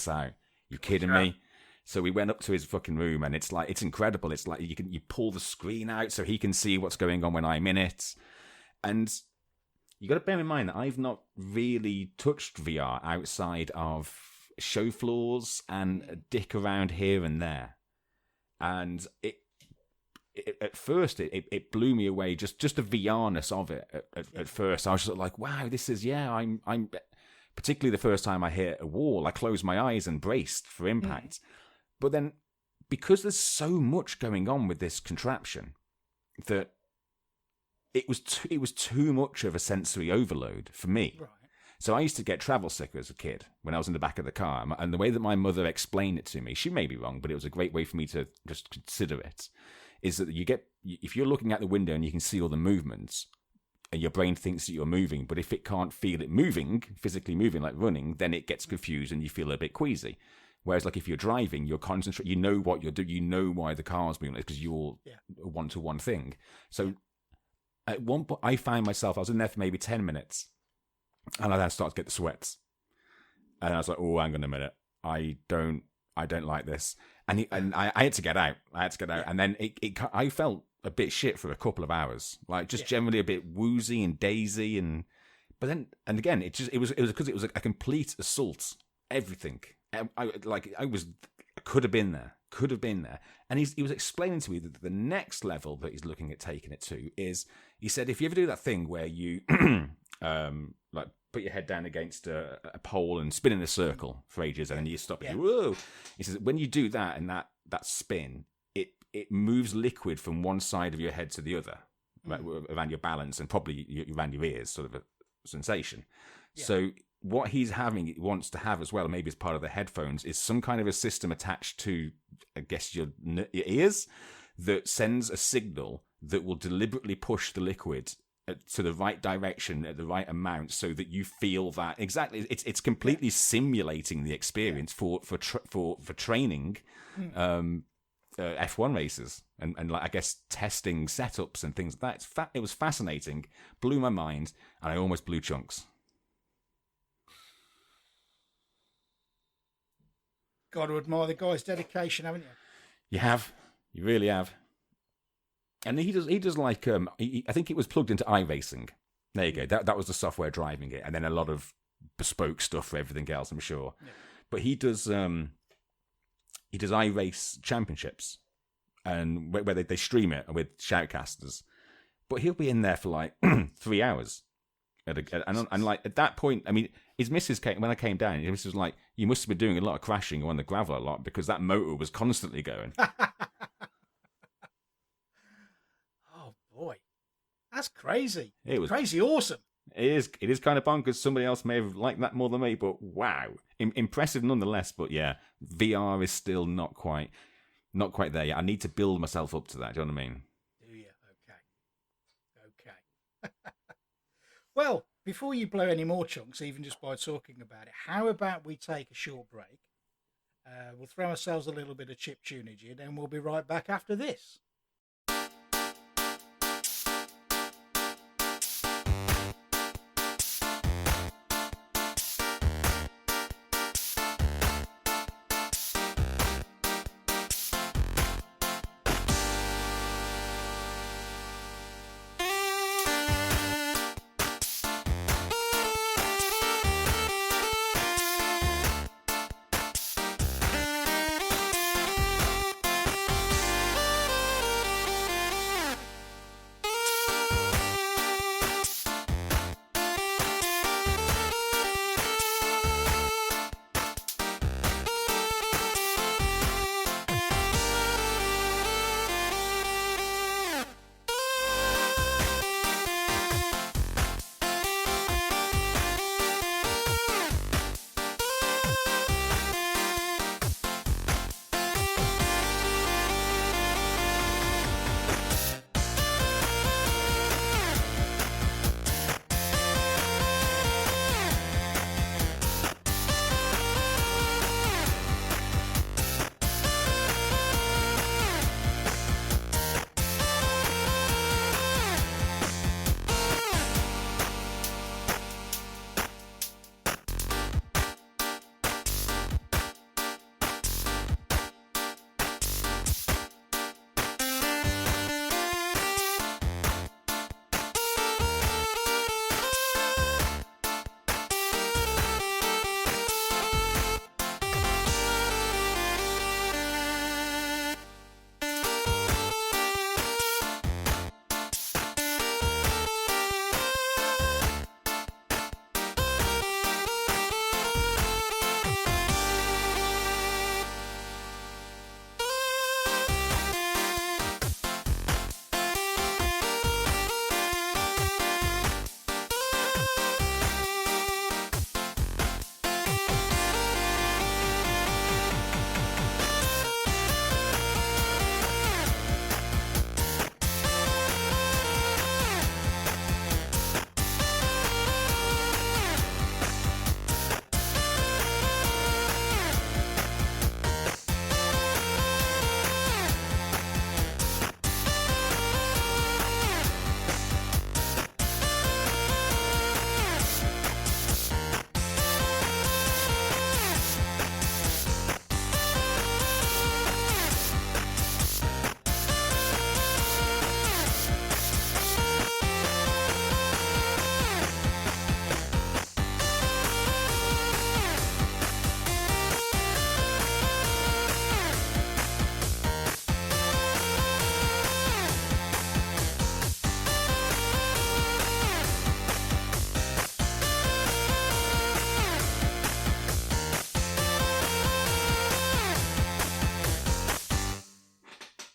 out. You kidding me? So we went up to his fucking room, and it's incredible. It's like you pull the screen out so he can see what's going on when I'm in it. And you got to bear in mind that I've not really touched VR outside of show floors and a dick around here and there. And at first it blew me away, just the VRness of it. At first, I was just like, wow, this is I'm particularly the first time I hit a wall, I closed my eyes and braced for impact. But then, because there's so much going on with this contraption, that it was too much of a sensory overload for me. Right. So I used to get travel sick as a kid when I was in the back of the car, and the way that my mother explained it to me, she may be wrong, but it was a great way for me to just consider it, is that if you're looking out the window and you can see all the movements, and your brain thinks that you're moving, but if it can't feel it moving, physically moving, like running, then it gets confused and you feel a bit queasy. Whereas, like, if you're driving, you're concentrating, you know what you're doing, you know why the car's moving, because you're a one-to-one thing. So at one point, I found myself, I was in there for maybe 10 minutes, and I then started to get the sweats. And I was like, oh, hang on a minute. I don't like this. And I had to get out. And then I felt a bit shit for a couple of hours, like just generally a bit woozy and daisy, but then again it was because it was a complete assault. Everything I could have been there, and he was explaining to me that the next level that he's looking at taking it to is, he said, if you ever do that thing where you like put your head down against a pole and spin in a circle for ages and then you stop and whoa, he says when you do that and that spin, it moves liquid from one side of your head to the other, right, around your balance and probably around your ears, sort of a sensation. Yeah. So what he wants to have as well, maybe as part of the headphones, is some kind of a system attached to, I guess, your ears that sends a signal that will deliberately push the liquid to the right direction at the right amount, so that you feel that exactly. It's completely simulating the experience for training. F1 races and like, I guess, testing setups and things like that. It was fascinating, blew my mind, and I almost blew chunks. Got to admire the guy's dedication, haven't you? You really have. And he does like I think it was plugged into iRacing. There you go. That was the software driving it, and then a lot of bespoke stuff for everything else, I'm sure. Yeah. But he does iRace championships, and where they stream it with shoutcasters. But he'll be in there for like 3 hours. And like at that point, I mean, his missus when I came down, his missus was like, you must have been doing a lot of crashing on the gravel a lot, because that motor was constantly going. That's crazy. It was Crazy awesome. It is kind of bonkers. Somebody else may have liked that more than me, but wow, impressive nonetheless. But yeah, VR is still not quite there yet. I need to build myself up to that. Do you know what I mean? Do you? Okay. Well, before you blow any more chunks, even just by talking about it, how about we take a short break? We'll throw ourselves a little bit of chip tunage in, and we'll be right back after this.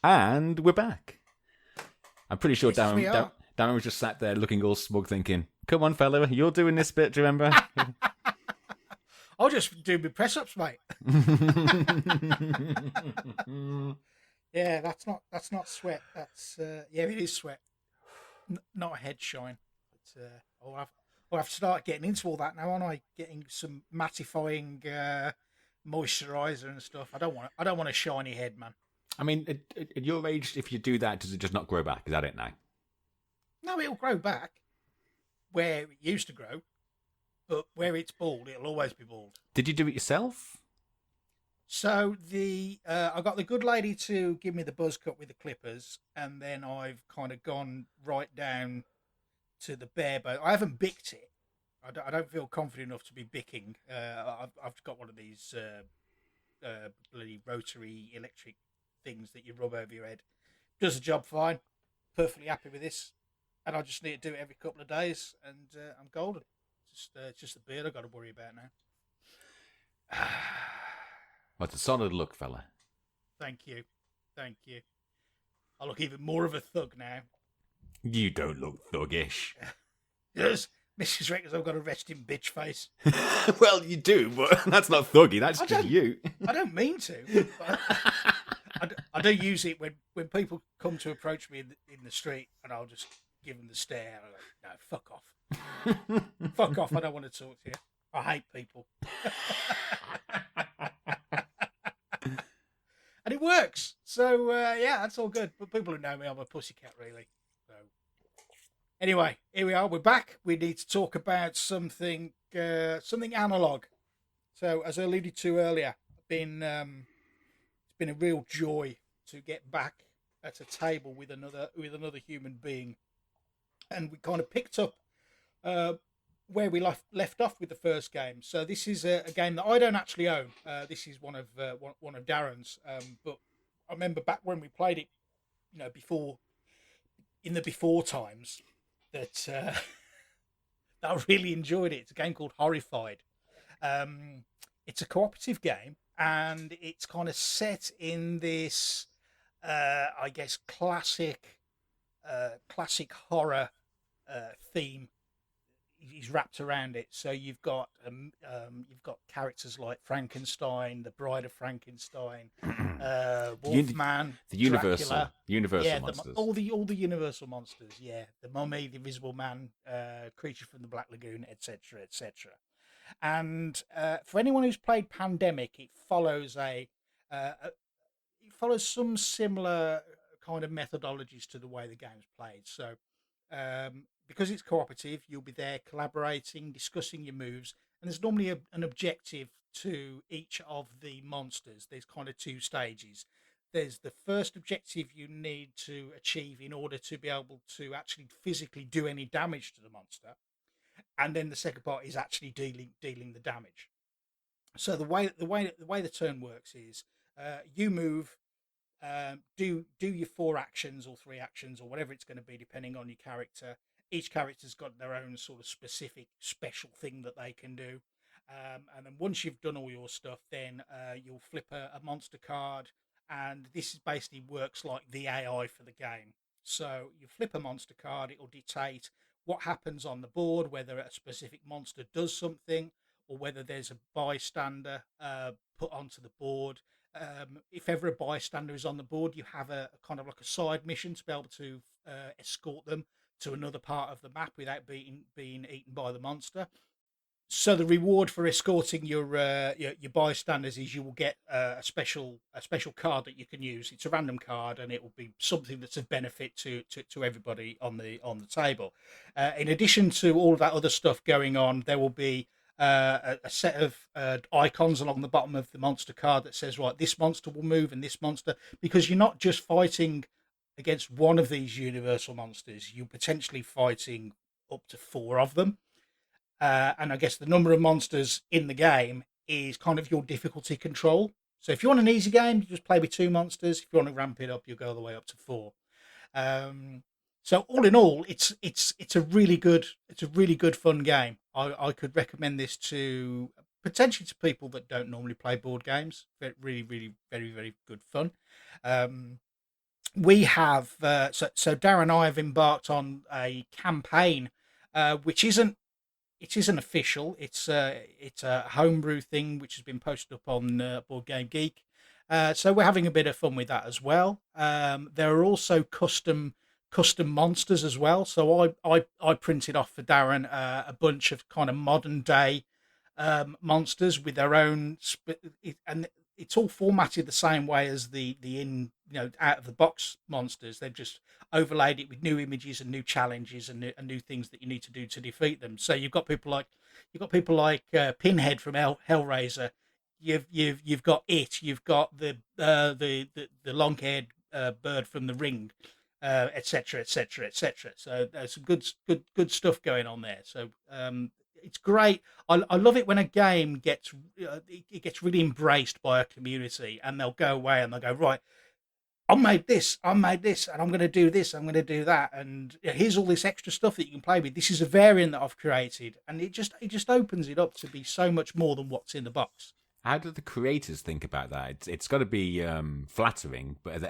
And we're back. I'm pretty sure Yes, we are. Darren was just sat there looking all smug thinking, come on, fella, you're doing this bit, do you remember? I'll just do my press-ups, mate. Yeah, that's not sweat. That's yeah, it is sweat. Not a head shine. But, I'll have to start getting into all that now, aren't I? Getting some mattifying moisturizer and stuff. I don't want a shiny head, man. I mean, at your age, if you do that, does it just not grow back? Is that it now? No, it'll grow back where it used to grow, but where it's bald, it'll always be bald. Did you do it yourself? So I got the good lady to give me the buzz cut with the clippers, and then I've kind of gone right down to the bare bone. I haven't bicked it. I don't feel confident enough to be bicking. I've got one of these bloody rotary electric things that you rub over your head. Does the job fine. Perfectly happy with this. And I just need to do it every couple of days, and I'm golden. It's just the beard I've got to worry about now. Well, it's a solid look, fella. Thank you. I look even more of a thug now. You don't look thuggish. Yes, Mrs. reckons I've got a resting bitch face. Well, you do, but that's not thuggy. That's just you. I don't mean to. But I do use it when people come to approach me in the street, and I'll just give them the stare. I'm like, no, fuck off. Fuck off. I don't want to talk to you. I hate people. And it works. So, yeah, that's all good. But people who know me, I'm a pussycat, really. So, anyway, here we are. We're back. We need to talk about something analog. So, as I alluded to earlier, it's been a real joy to get back at a table with another human being, and we kind of picked up where we left off with the first game. So this is a game that I don't actually own. This is one of Darren's, but I remember back when we played it, in the before times, that I really enjoyed it. It's a game called Horrified. It's a cooperative game, and it's kind of set in this, I guess, classic horror theme is wrapped around it. So you've got characters like Frankenstein, the Bride of Frankenstein, Wolfman, the Universal Dracula. monsters, all the Universal monsters. Yeah, the Mummy, the Invisible Man, Creature from the Black Lagoon, etc., etc. And for anyone who's played Pandemic, it follows some similar kind of methodologies to the way the game's played. So because it's cooperative, you'll be there collaborating, discussing your moves, and there's normally an objective to each of the monsters. There's kind of two stages. There's the first objective you need to achieve in order to be able to actually physically do any damage to the monster, and then the second part is actually dealing the damage. So the way the turn works is you move, do your 4 actions or 3 actions or whatever it's going to be depending on your character. Each character's got their own sort of specific special thing that they can do, and then once you've done all your stuff, then you'll flip a monster card, and this basically works like the AI for the game. So you flip a monster card, it will dictate what happens on the board, whether a specific monster does something or whether there's a bystander put onto the board. If ever a bystander is on the board, you have a kind of like a side mission to be able to escort them to another part of the map without being eaten by the monster. So the reward for escorting your bystanders is you will get a special card that you can use. It's a random card, and it will be something that's of benefit to everybody on the table. In addition to all of that other stuff going on, there will be a set of icons along the bottom of the monster card that says, right, this monster will move and this monster, because you're not just fighting against one of these universal monsters, you're potentially fighting up to 4 of them. And I guess the number of monsters in the game is kind of your difficulty control. So if you want an easy game, you just play with 2 monsters. If you want to ramp it up, you'll go all the way up to 4. So all in all, it's a really good fun game. I could recommend this to potentially to people that don't normally play board games. Really, very, very good fun. We have so Darren and I have embarked on a campaign, which isn't official. It's a homebrew thing which has been posted up on Board Game Geek. So we're having a bit of fun with that as well. There are also custom monsters as well. So I printed off for Darren a bunch of kind of modern day monsters with their own and it's all formatted the same way as the out of the box monsters. They've just overlaid it with new images and new challenges and new things that you need to do to defeat them. So you've got people like Pinhead from Hellraiser. You've got it. You've got the long-haired bird from The Ring, etc., etc., etc. So there's some good stuff going on there. So it's great. I love it when a game gets really embraced by a community, and they'll go away and they'll go, right, I made this, and I'm going to do this, I'm going to do that, and here's all this extra stuff that you can play with. This is a variant that I've created, and it just opens it up to be so much more than what's in the box. How do the creators think about that? It's got to be flattering, but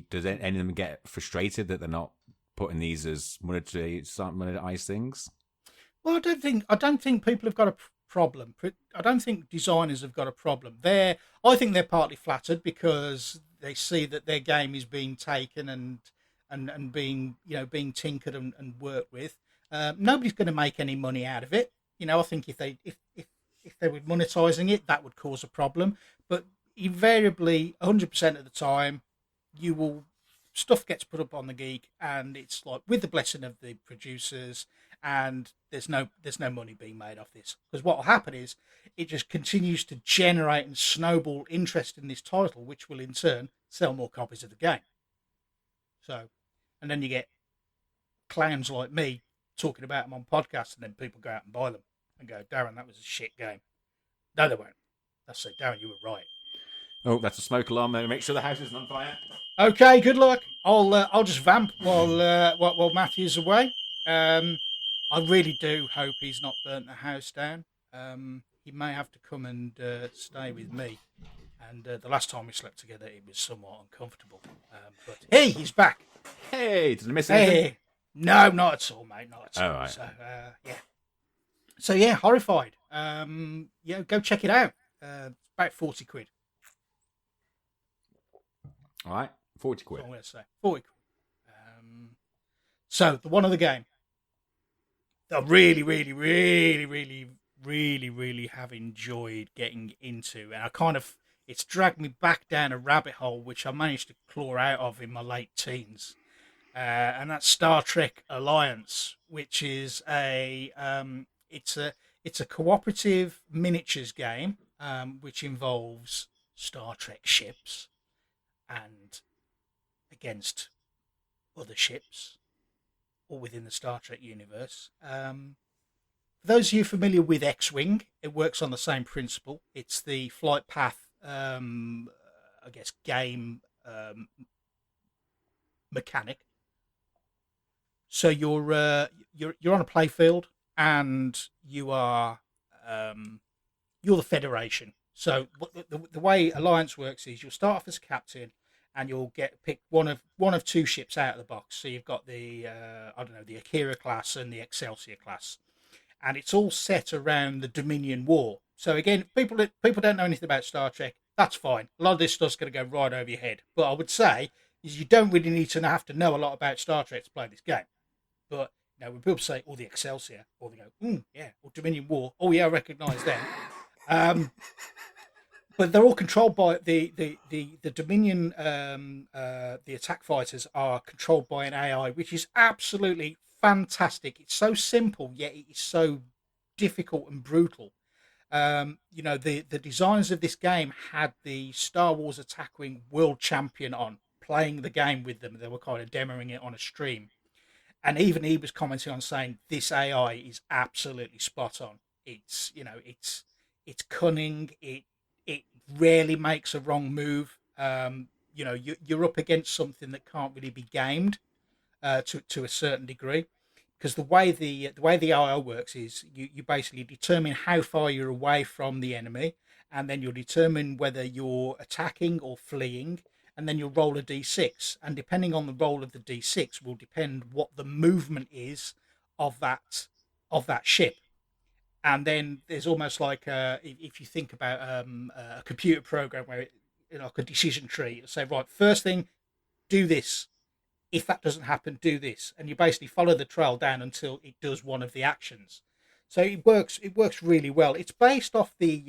does any of them get frustrated that they're not putting these as monetized things? Well, I don't think people have got a problem. I don't think designers have got a problem. I think they're partly flattered because they see that their game is being taken and being being tinkered and worked with. Nobody's going to make any money out of it. I think if they were monetizing it, that would cause a problem. But invariably, 100% of the time, you will stuff gets put up on the Geek, and it's like with the blessing of the producers, and there's no money being made off this, because what will happen is it just continues to generate and snowball interest in this title, which will in turn sell more copies of the game. So, and then you get clowns like me talking about them on podcasts, and then people go out and buy them and go, Darren, that was a shit game. No, they won't. They'll say, Darren, you were right. Oh, that's a smoke alarm there. Make sure the house isn't on fire. Okay, good luck. I'll just vamp while Matthew's away. I really do hope he's not burnt the house down. He may have to come and stay with me. And the last time we slept together, it was somewhat uncomfortable. But hey, he's back. Hey, did I miss anything? Hey, no, not at all, mate. Not at all. All right. So yeah. So yeah, Horrified. Yeah, go check it out. It's about 40 quid. All right, 40 quid. That's what I'm going to say. 40 quid. So the one other game that I really, really, really, really, really, really have enjoyed getting into, and it's dragged me back down a rabbit hole which I managed to claw out of in my late teens, and that's Star Trek Alliance, which is it's a cooperative miniatures game, which involves Star Trek ships and against other ships, or within the Star Trek universe. For those of you familiar with X-Wing, it works on the same principle. It's the flight path, I guess, game mechanic. So you're on a playfield, and you're the Federation. So the way Alliance works is you'll start off as captain, and you'll pick one of two ships out of the box. So you've got the the Akira class and the Excelsior class, and it's all set around the Dominion War. So again, people don't know anything about Star Trek. That's fine. A lot of this stuff's going to go right over your head. But I would say is you don't really need to have to know a lot about Star Trek to play this game. But when people say, "Oh, the Excelsior," or they go, "Yeah," or Dominion War. Oh yeah, I recognise them. But they're all controlled by the Dominion. The attack fighters are controlled by an AI, which is absolutely fantastic. It's so simple, yet it is so difficult and brutal. The designers of this game had the Star Wars Attack Wing World Champion on playing the game with them. They were kind of demoing it on a stream, and even he was commenting on saying this AI is absolutely spot on. It's it's cunning. It rarely makes a wrong move. You're up against something that can't really be gamed to a certain degree, because the way the AI works is you basically determine how far you're away from the enemy, and then you'll determine whether you're attacking or fleeing, and then you'll roll a d6, and depending on the roll of the d6 will depend what the movement is of that ship. And then there's almost like if you think about a computer program where like a decision tree, it'll say, right, first thing, do this. If that doesn't happen, do this, and you basically follow the trail down until it does one of the actions. So it works really well. It's based off the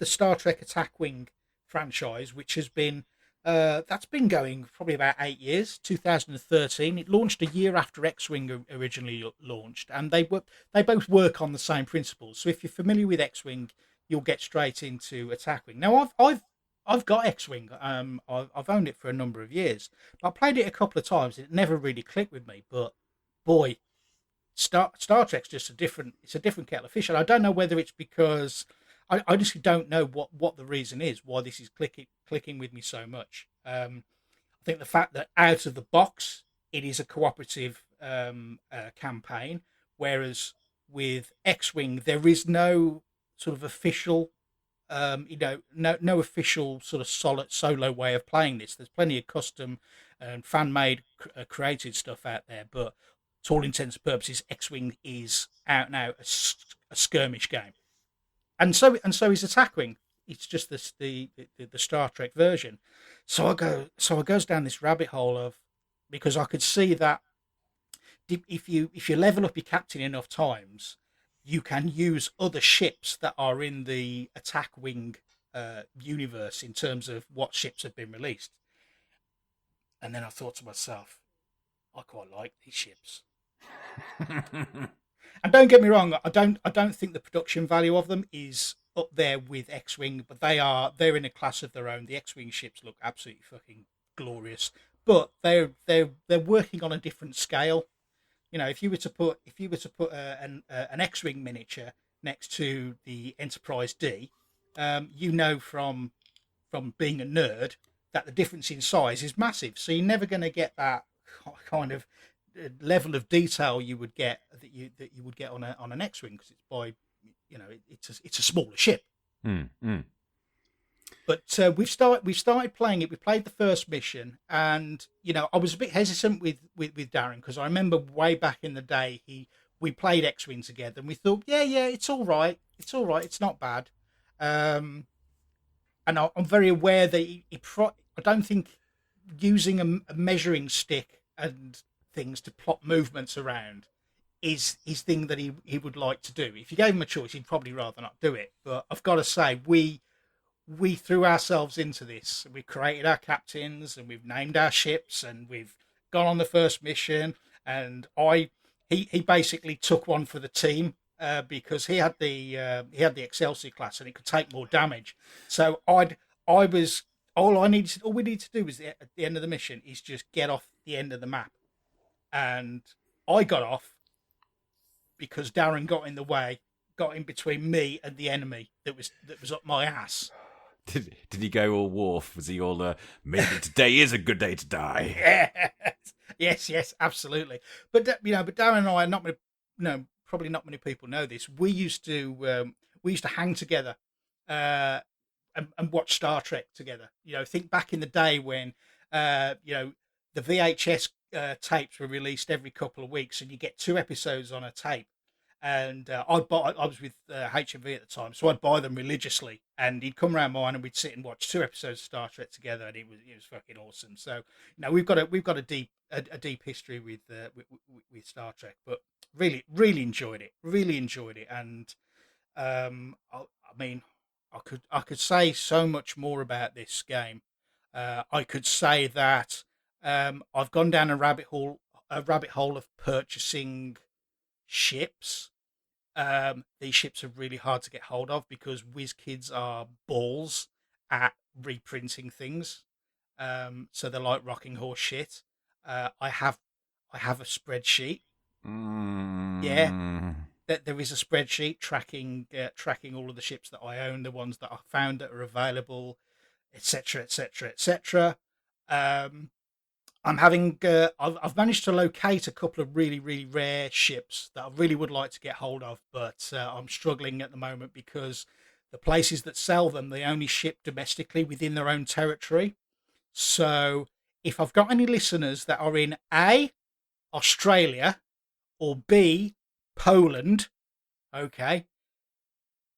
Star Trek Attack Wing franchise, which has been that's been going probably about 8 years. 2013. It launched a year after X-Wing originally launched, and they both work on the same principles. So if you're familiar with X-Wing, you'll get straight into Attack Wing. Now I've got X-Wing. I've owned it for a number of years. I played it a couple of times. It never really clicked with me. But boy, Star Trek's just a different kettle of fish. And I don't know whether it's because I honestly don't know what the reason is why this is clicking with me so much. I think the fact that out of the box it is a cooperative campaign, whereas with X-Wing there is no sort of official. No official sort of solid solo way of playing this. There's plenty of custom and fan-made created stuff out there, but to all intents and purposes, X-Wing is out now a skirmish game, and so is Attack Wing. It's just the Star Trek version. So I goes down this rabbit hole of, because I could see that if you level up your captain enough times, you can use other ships that are in the Attack Wing universe in terms of what ships have been released. And then I thought to myself, I quite like these ships. And don't get me wrong, I don't think the production value of them is up there with X-Wing, but they're in a class of their own. The X-Wing ships look absolutely fucking glorious, but they're working on a different scale. You know, if you were to put an X-Wing miniature next to the Enterprise D, from being a nerd that the difference in size is massive. So you're never going to get that kind of level of detail you would get that you would get on an X-Wing, because it's a smaller ship. But we've started playing it. We played the first mission, and I was a bit hesitant with Darren, because I remember way back in the day we played X-Wing together, and we thought, yeah, it's all right, it's not bad. And I'm very aware that I don't think using a measuring stick and things to plot movements around is his thing that he would like to do. If you gave him a choice, he'd probably rather not do it. But I've got to say, we threw ourselves into this. We created our captains, and we've named our ships, and we've gone on the first mission. And he basically took one for the team because he had the Excelsior class, and it could take more damage. So all we needed to do was at the end of the mission is just get off the end of the map, and I got off because Darren got in the way, got in between me and the enemy that was up my ass. Did he go all Worf? Was he all maybe today is a good day to die? Yes, absolutely. But Darren and I are not many, probably not many people know this. We used to hang together and watch Star Trek together. Think back in the day when the VHS tapes were released every couple of weeks, and you get 2 episodes on a tape. And I was with HMV at the time, so I'd buy them religiously, and he'd come around mine, and we'd sit and watch 2 episodes of Star Trek together, and it was fucking awesome. So we've got a deep history with Star Trek, but really enjoyed it, and I could say so much more about this game. I could say that I've gone down a rabbit hole of purchasing ships. These ships are really hard to get hold of because WizKids are balls at reprinting things. So they're like rocking horse shit. I have a spreadsheet. Yeah, there is a spreadsheet tracking all of the ships that I own, the ones that I found that are available, etc., etc., etc. I've managed to locate a couple of really, really rare ships that I really would like to get hold of, but I'm struggling at the moment because the places that sell them, they only ship domestically within their own territory. So if I've got any listeners that are in A, Australia, or B, Poland, okay,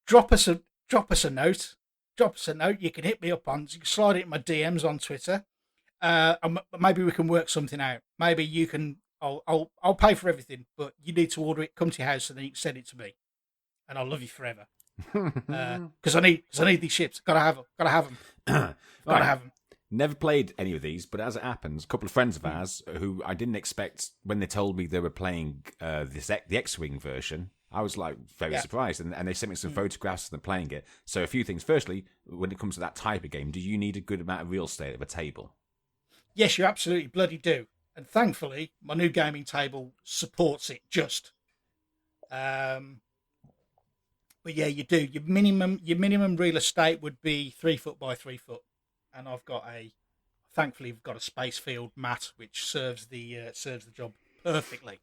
drop us a note. You can hit me up you can slide it in my DMs on Twitter. Maybe we can work something out. Maybe you can. I'll pay for everything, but you need to order it, come to your house, and then you can send it to me, and I'll love you forever. Because I need these ships. Gotta have them. Gotta have them. Never played any of these, but as it happens, a couple of friends of ours who I didn't expect when they told me they were playing the X-Wing version, I was like very surprised, and they sent me some photographs of them playing it. So a few things. Firstly, when it comes to that type of game, do you need a good amount of real estate of a table? Yes, you absolutely bloody do. And thankfully, my new gaming table supports it just. But yeah, you do. Your minimum real estate would be 3 foot by 3 foot. And thankfully, we've got a space field mat, which serves the job perfectly.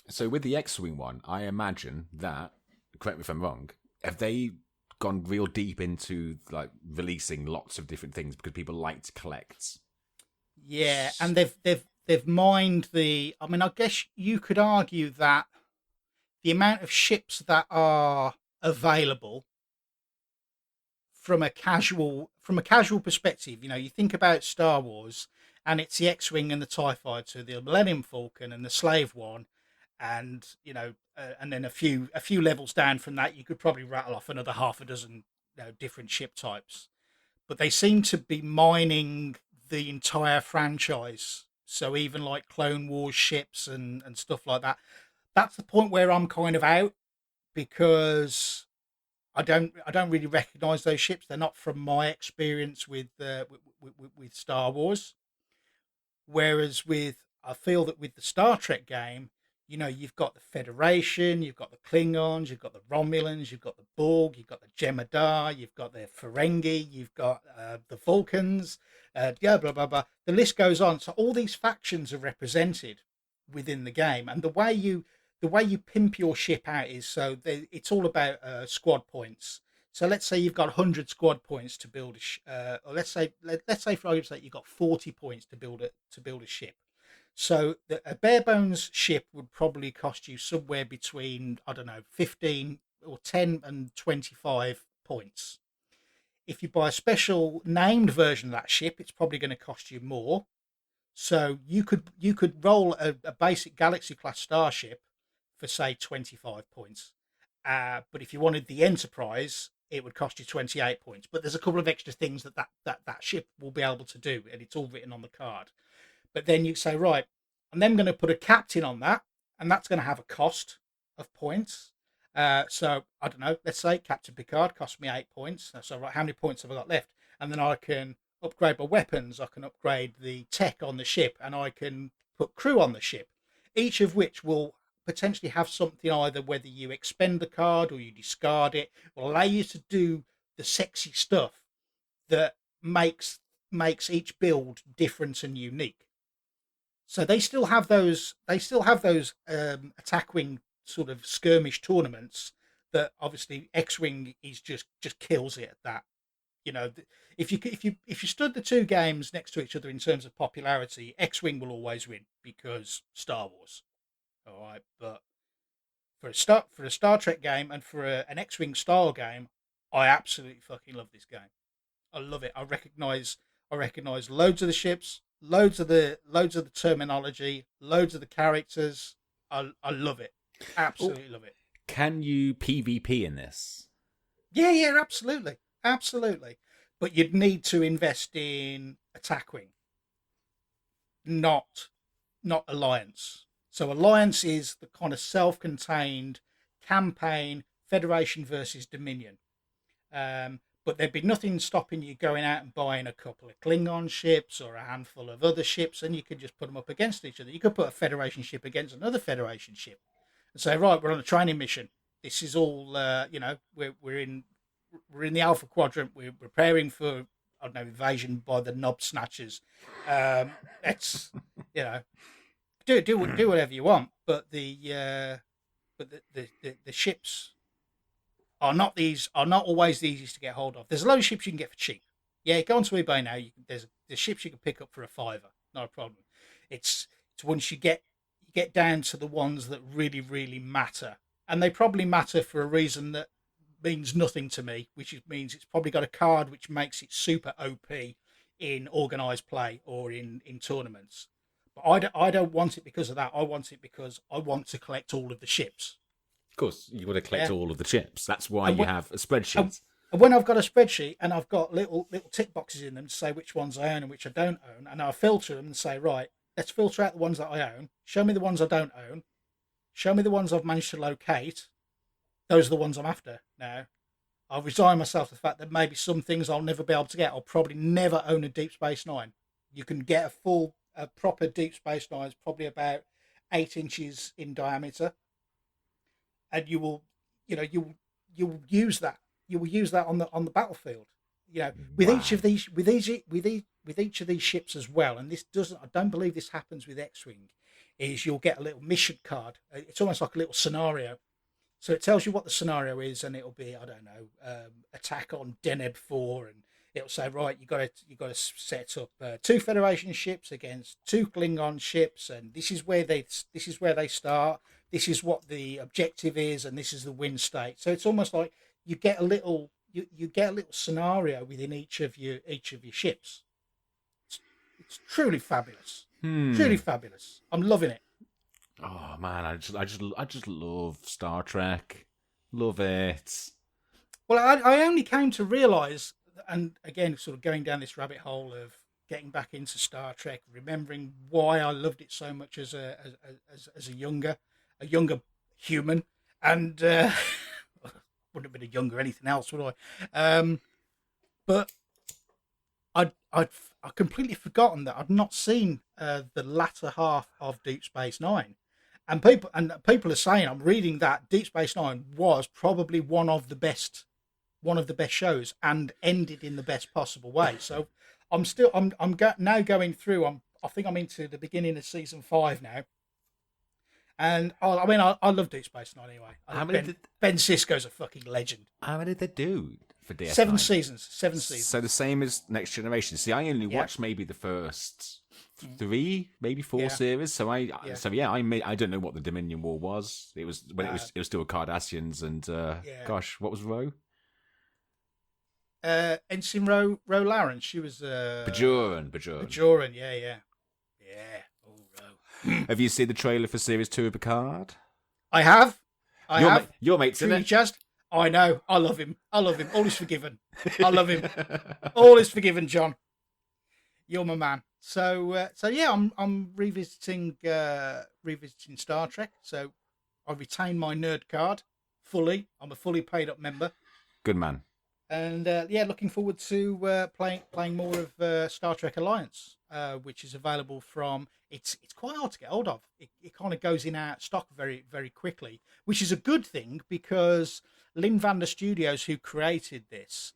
So with the X-Wing one, I imagine that, correct me if I'm wrong, have they gone real deep into like releasing lots of different things because people like to collect? Yeah, and they've mined the. I mean, I guess you could argue that the amount of ships that are available from a casual perspective, you think about Star Wars, and it's the X-wing and the TIE fighter, the Millennium Falcon and the Slave One, and and then a few levels down from that, you could probably rattle off another half a dozen different ship types. But they seem to be mining the entire franchise. So even like Clone Wars ships and stuff like that. That's the point where I'm kind of out, because I don't really recognise those ships. They're not from my experience with Star Wars. Whereas I feel that with the Star Trek game, you've got the Federation, you've got the Klingons, you've got the Romulans, you've got the Borg, you've got the Jem'Hadar, you've got the Ferengi, you've got the Vulcans, yeah, blah blah blah. The list goes on. So all these factions are represented within the game, and the way you pimp your ship out is it's all about squad points. So let's say you've got 100 squad points to build or let's say for argument's sake you've got 40 points to build a ship. So a bare bones ship would probably cost you somewhere between, I don't know, 15 or 10 and 25 points. If you buy a special named version of that ship, it's probably going to cost you more. So you could roll a basic Galaxy class starship for say 25 points. But if you wanted the Enterprise, it would cost you 28 points. But there's a couple of extra things that ship will be able to do, and it's all written on the card. But then you say, right, I'm then going to put a captain on that, and that's going to have a cost of points. So I don't know, let's say Captain Picard cost me 8 points. So right, how many points have I got left? And then I can upgrade my weapons, I can upgrade the tech on the ship, and I can put crew on the ship, each of which will potentially have something, either whether you expend the card or you discard it, will allow you to do the sexy stuff that makes each build different and unique. So they still have those attack wing sort of skirmish tournaments that obviously X-wing is just kills it at that. If you stood the two games next to each other in terms of popularity, X-wing will always win because Star Wars. All right, but for a Star Trek game and for an X-wing style game, I absolutely fucking love this game. I love it. I recognize loads of the ships, loads of the terminology, loads of the characters. I love it. Absolutely love it. Can you PvP in this? Yeah, absolutely. But you'd need to invest in attack wing, not alliance. So Alliance is the kind of self-contained campaign, Federation versus Dominion. But there'd be nothing stopping you going out and buying a couple of Klingon ships or a handful of other ships, and you could just put them up against each other. You could put a Federation ship against another Federation ship and say, right, we're on a training mission. This is all, we're in the Alpha Quadrant. We're preparing for, I don't know, invasion by the Knob Snatchers. It's, do whatever you want, but the ships are not always the easiest to get hold of. There's a lot of ships you can get for cheap. Yeah, go onto eBay now. There's ships you can pick up for $5, not a problem. It's once you get down to the ones that really, really matter, and they probably matter for a reason that means nothing to me, which means it's probably got a card which makes it super OP in organised play or in tournaments. But I don't want it because of that. I want it because I want to collect all of the ships. Of course, you want to collect all of the chips. That's why you have a spreadsheet. And when I've got a spreadsheet and I've got little tick boxes in them to say which ones I own and which I don't own, and I filter them and say, right, let's filter out the ones that I own. Show me the ones I don't own. Show me the ones I've managed to locate. Those are the ones I'm after now. I'll resign myself to the fact that maybe some things I'll never be able to get. I'll probably never own a Deep Space Nine. You can get a proper Deep Space Nine is probably about 8 inches in diameter, and you will use that. You will use that on the battlefield. With each of these ships as well. And I don't believe this happens with X-wing. Is you'll get a little mission card. It's almost like a little scenario. So it tells you what the scenario is, and it'll be, I don't know, attack on Deneb 4, and it'll say, right, you got to set up 2 Federation ships against 2 Klingon ships, and this is where they start. This is what the objective is, and this is the win state. So it's almost like you get a little you get a little scenario within each of your ships. It's truly fabulous. Truly fabulous. I'm loving it. Oh man, I just love Star Trek. Love it. Well, I only came to realise, and again, sort of going down this rabbit hole of getting back into Star Trek, remembering why I loved it so much as a younger human, and wouldn't have been a younger anything else, would I? But I'd completely forgotten that I'd not seen the latter half of Deep Space Nine, and people are saying, I'm reading that Deep Space Nine was probably one of the best shows and ended in the best possible way. So I'm now going through. I think I'm into the beginning of season 5 now, and I love Deep Space Nine anyway. Ben Sisko's a fucking legend. How many did they do for DS9? 7 seasons. 7 seasons. So the same as Next Generation. See, I only watched maybe the first 3, maybe 4 series. So I don't know what the Dominion War was. It was when it was still Cardassians and gosh, what was Ro? Ensign Ro Laren. She was Bajoran. Yeah. Oh, Ro. Have you seen the trailer for Series 2 of Picard? I have. Your mate's in it. Just, I know. I love him. All is forgiven. I love him. All is forgiven, John. You're my man. So yeah, I'm revisiting Star Trek. So I retain my nerd card fully. I'm a fully paid up member. Good man. And looking forward to playing more of Star Trek Alliance, which is available from. It's quite hard to get hold of. It kind of goes in out of stock very, very quickly, which is a good thing because Lynn Vander Studios, who created this,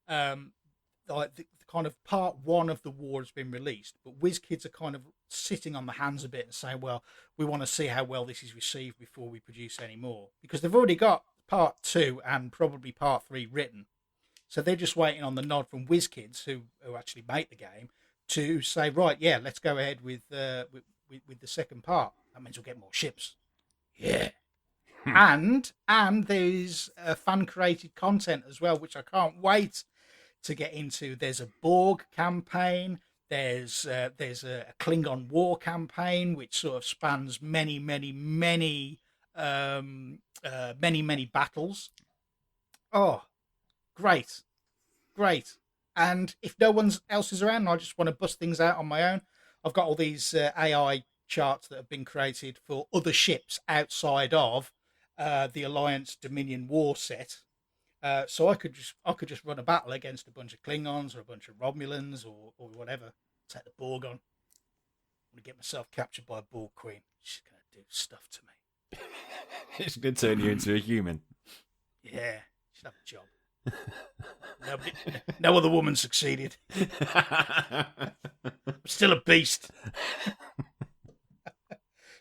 the kind of part 1 of the war has been released, but WizKids are kind of sitting on the hands a bit and saying, well, we want to see how well this is received before we produce any more, because they've already got part 2 and probably part 3 written. So they're just waiting on the nod from WizKids, who actually make the game, to say, right, yeah, let's go ahead with the second part. That means we'll get more ships. Yeah. And there's fan-created content as well, which I can't wait to get into. There's a Borg campaign. There's a Klingon War campaign, which sort of spans many battles. Oh, great. And if no one else is around, I just want to bust things out on my own. I've got all these AI charts that have been created for other ships outside of the Alliance Dominion War set. So I could just run a battle against a bunch of Klingons or a bunch of Romulans or whatever. Take the Borg on. I'm going to get myself captured by a Borg Queen. She's going to do stuff to me. It's going to turn you into a human. Yeah, she'd have a job. No other woman succeeded. I'm still a beast.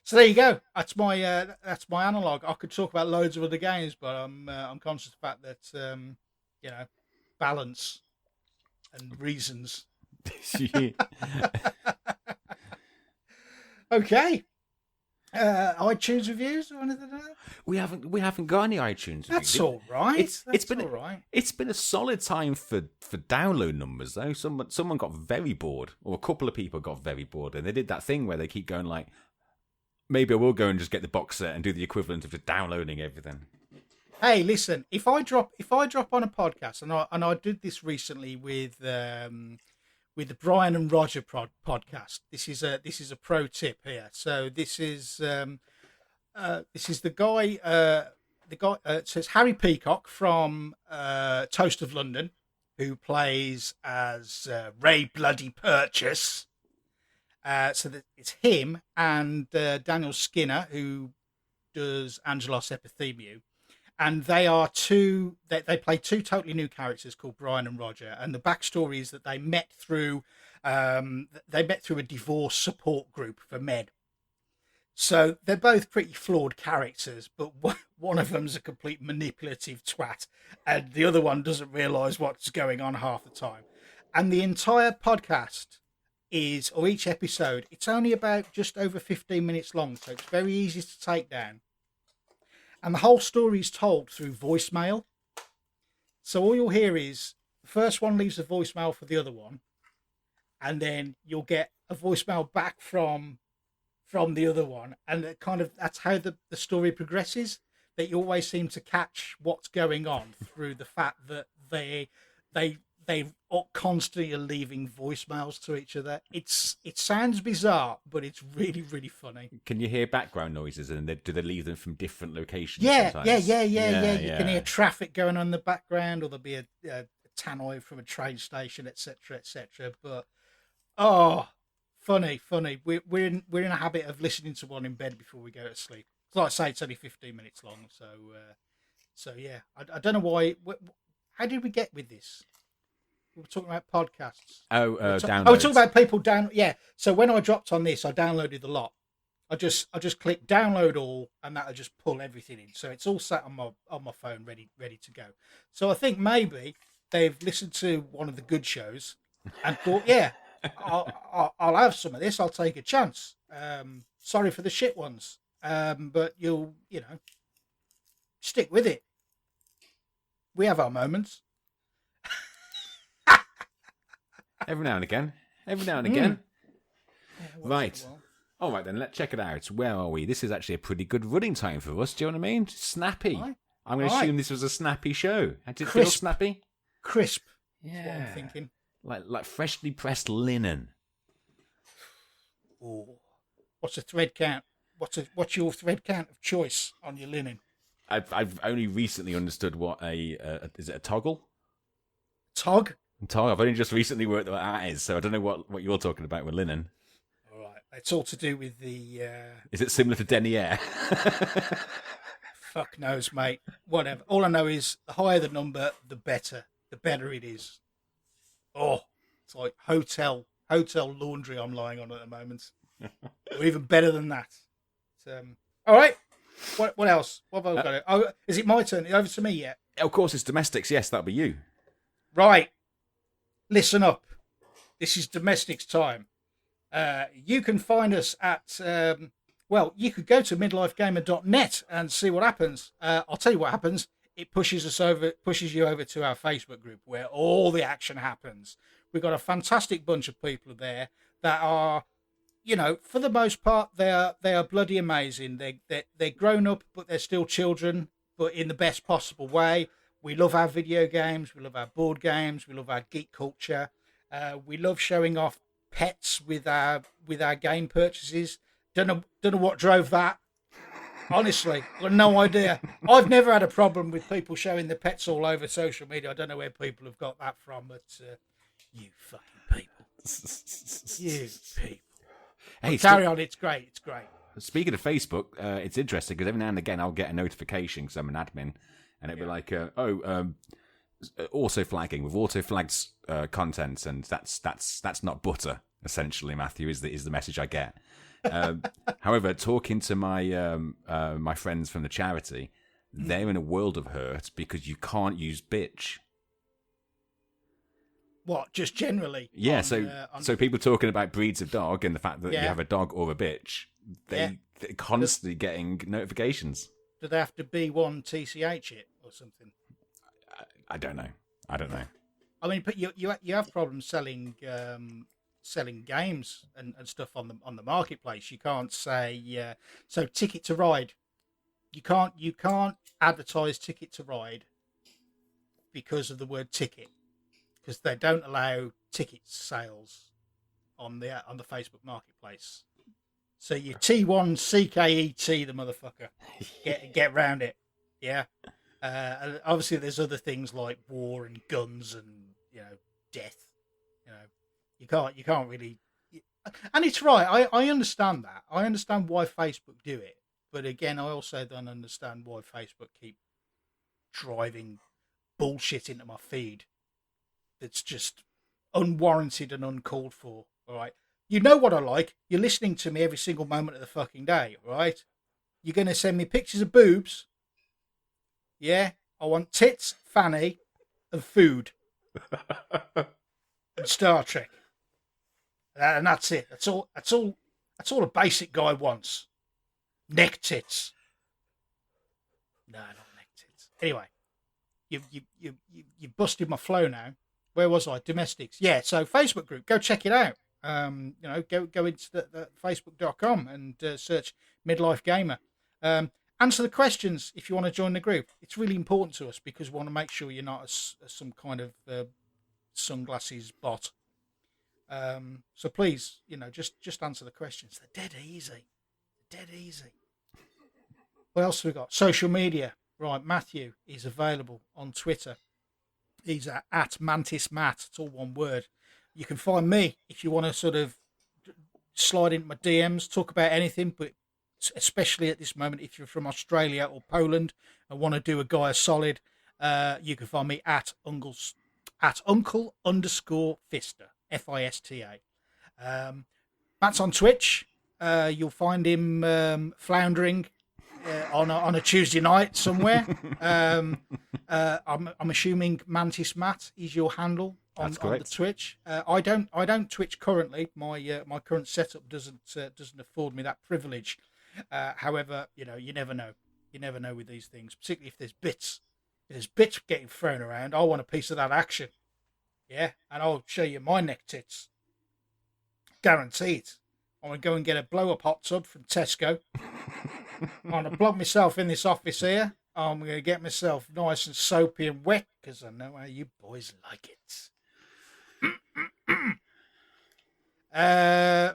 So there you go. That's my analog. I could talk about loads of other games, but I'm conscious of the fact that balance and reasons. Okay. iTunes reviews or anything like that? We haven't got any iTunes reviews. That's all right. It's been a solid time for download numbers though. Someone got very bored, or a couple of people got very bored, and they did that thing where they keep going like, maybe I will go and just get the box set and do the equivalent of just downloading everything. Hey, listen, if I drop on a podcast, and I did this recently with the Brian and Roger podcast. This is a pro tip here. So this is the guy. It says Harry Peacock from Toast of London, who plays as Ray Bloody Purchase. So that it's him and Daniel Skinner, who does Angelos Epithemiou. And they are they play 2 totally new characters called Brian and Roger. And the backstory is that they met through a divorce support group for men. So they're both pretty flawed characters, but one of them's a complete manipulative twat, and the other one doesn't realise what's going on half the time. And the entire podcast or each episode, it's only about just over 15 minutes long, so it's very easy to take down. And the whole story is told through voicemail. So all you'll hear is the first one leaves a voicemail for the other one, and then you'll get a voicemail back from the other one, and that's how the story progresses. That you always seem to catch what's going on through the fact that they are constantly leaving voicemails to each other. It sounds bizarre, but it's really, really funny. Can you hear background noises, and do they leave them from different locations? Yeah. Sometimes? You can hear traffic going on in the background, or there'll be a tannoy from a train station, etc., etc. But funny. We're in a habit of listening to one in bed before we go to sleep. Like I say, it's only 15 minutes long, so yeah. I don't know why. How did we get with this? We were talking about podcasts. Downloads. We're talking about people down. Yeah. So when I dropped on this, I downloaded the lot. I just click download all, and that'll just pull everything in. So it's all sat on my phone, ready to go. So I think maybe they've listened to one of the good shows and thought, yeah, I'll have some of this. I'll take a chance. Sorry for the shit ones. But you'll, stick with it. We have our moments. Every now and again. Yeah, right. Well. All right, then, let's check it out. Where are we? This is actually a pretty good running time for us. Do you know what I mean? Snappy. Right. I'm going to assume this was a snappy show. Did it feel Crisp. snappy? Crisp. Yeah. That's what I'm thinking. Like freshly pressed linen. Oh. What's a thread count? What's your thread count of choice on your linen? I've only recently understood what is it a toggle? Tog? Toggle. I've only just recently worked out what that is, so I don't know what you're talking about with linen. All right. It's all to do with the... Is it similar to denier? Fuck knows, mate. Whatever. All I know is the higher the number, the better. The better it is. Oh, it's like hotel laundry I'm lying on at the moment. Or even better than that. All right. What else? What have I got? Oh, is it my turn? Over to me yet? Of course, it's domestics. Yes, that'll be you. Right. Listen up. This is domestics time. You can find us at... you could go to midlifegamer.net and see what happens. I'll tell you what happens. It pushes you over to our Facebook group where all the action happens. We've got a fantastic bunch of people there that are, for the most part, they are bloody amazing. They're grown up, but they're still children, but in the best possible way. We love our video games. We love our board games. We love our geek culture. We love showing off pets with our game purchases. Don't know what drove that. Honestly, I've got no idea. I've never had a problem with people showing their pets all over social media. I don't know where people have got that from, but you fucking people. You people. Hey, carry on. It's great. It's great. Speaking of Facebook, it's interesting because every now and again I'll get a notification because I'm an admin, and it'll be like, auto flagging with auto flagged content, and that's not butter. Essentially, Matthew is the message I get. However, talking to my my friends from the charity, they're in a world of hurt because you can't use bitch. What? Just generally? Yeah. So people talking about breeds of dog and the fact that you have a dog or a bitch, they're constantly getting notifications. Do they have to B1 TCH it or something? I don't know. I mean, but you have problems selling games and stuff on the marketplace. You can't say so Ticket to Ride. You can't advertise Ticket to Ride because of the word ticket, because they don't allow ticket sales on the Facebook marketplace. So you T1 CKET the motherfucker. Get round it. Yeah. And obviously there's other things like war and guns and death. You can't really, and it's right. I understand that. I understand why Facebook do it, but again, I also don't understand why Facebook keep driving bullshit into my feed. That's just unwarranted and uncalled for. All right, you know what I like. You're listening to me every single moment of the fucking day. Right? You're gonna send me pictures of boobs. Yeah, I want tits, fanny, and food. and Star Trek. And that's it. That's all a basic guy wants. Neck tits. No, not neck tits. Anyway, you busted my flow now. Where was I? Domestics. Yeah, so Facebook group. Go check it out. Go into the facebook.com and search Midlife Gamer. Answer the questions if you want to join the group. It's really important to us because we want to make sure you're not some kind of sunglasses bot. So please, just answer the questions. They're dead easy. What else have we got? Social media. Right, Matthew is available on Twitter. He's at Mantis Matt. It's all one word. You can find me if you want to sort of slide into my DMs, talk about anything, but especially at this moment, if you're from Australia or Poland and want to do a guy a solid, you can find me at Uncle_Fister, Fista. Matt's on Twitch. You'll find him floundering on a Tuesday night somewhere. I'm assuming Mantis Matt is your handle on the Twitch. I don't Twitch currently. My current setup doesn't afford me that privilege. However, you never know. You never know with these things, particularly if there's bits. If there's bits getting thrown around, I want a piece of that action. Yeah, and I'll show you my neck tits. Guaranteed. I'm going to go and get a blow-up hot tub from Tesco. I'm going to plug myself in this office here. I'm going to get myself nice and soapy and wet because I know how you boys like it.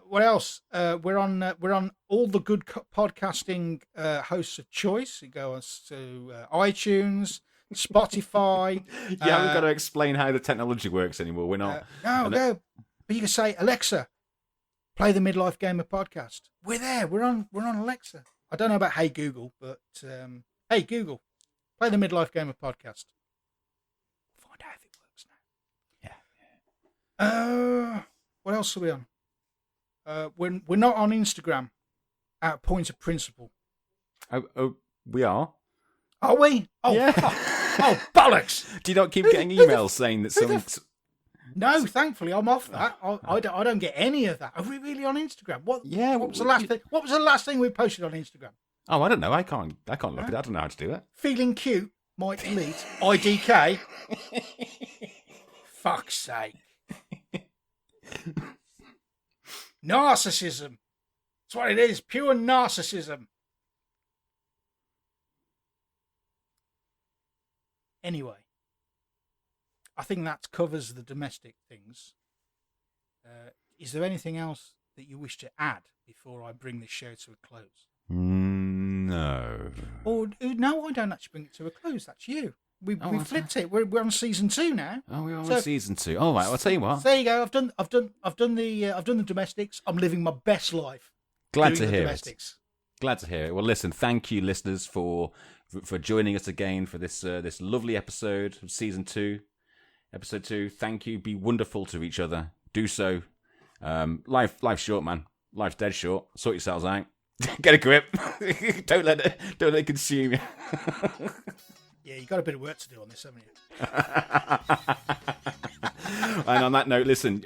What else? We're on all the good podcasting hosts of choice. You go to iTunes, Spotify. You haven't got to explain how the technology works anymore. We're not. No. But you can say, Alexa, play the Midlife Gamer podcast. We're there. We're on Alexa. I don't know about Hey Google, but Hey Google, play the Midlife Gamer podcast. Find out if it works now. Yeah. What else are we on? We're not on Instagram. At point of principle. Oh, we are. Are we? Oh, yeah. Oh, bollocks! Do you not keep getting emails saying that someone's... No, thankfully I'm off that. I don't get any of that. Are we really on Instagram? What was the last thing? What was the last thing we posted on Instagram? Oh, I don't know. I can't look at it. I don't know how to do that. Feeling cute might delete IDK. Fuck's sake. Narcissism. That's what it is. Pure narcissism. Anyway, I think that covers the domestic things. Is there anything else that you wish to add before I bring this show to a close? No. Or no, I don't actually bring it to a close. That's you. We flipped it. We're on season 2 now. Oh, we're on season 2. All right, I'll tell you what. There you go. I've done the domestics. I'm living my best life. Glad to hear it. Well, listen, thank you, listeners, for joining us again for this lovely episode of season 2, episode 2. Thank you. Be wonderful to each other. Do so. Life's short, man. Life's dead short. Sort yourselves out. Get a grip. Don't let it consume you. Yeah, you got a bit of work to do on this, haven't you? And on that note, listen,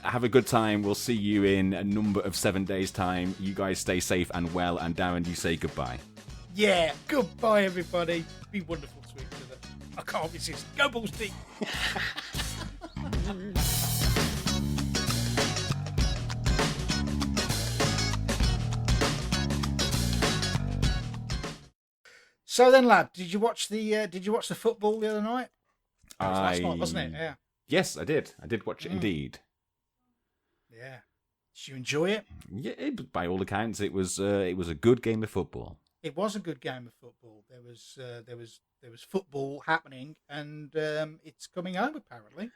have a good time. We'll see you in a number of 7 days' time. You guys stay safe and well. And Darren, you say goodbye. Yeah, goodbye, everybody. Be wonderful to each other. I can't resist. Go Bulls deep. So then, lad, did you watch the football the other night? It was last night, wasn't it? Yeah. Yes, I did. I did watch it indeed. Yeah. Did you enjoy it? Yeah, by all accounts, it was a good game of football. It was a good game of football. There was football happening, and it's coming home apparently,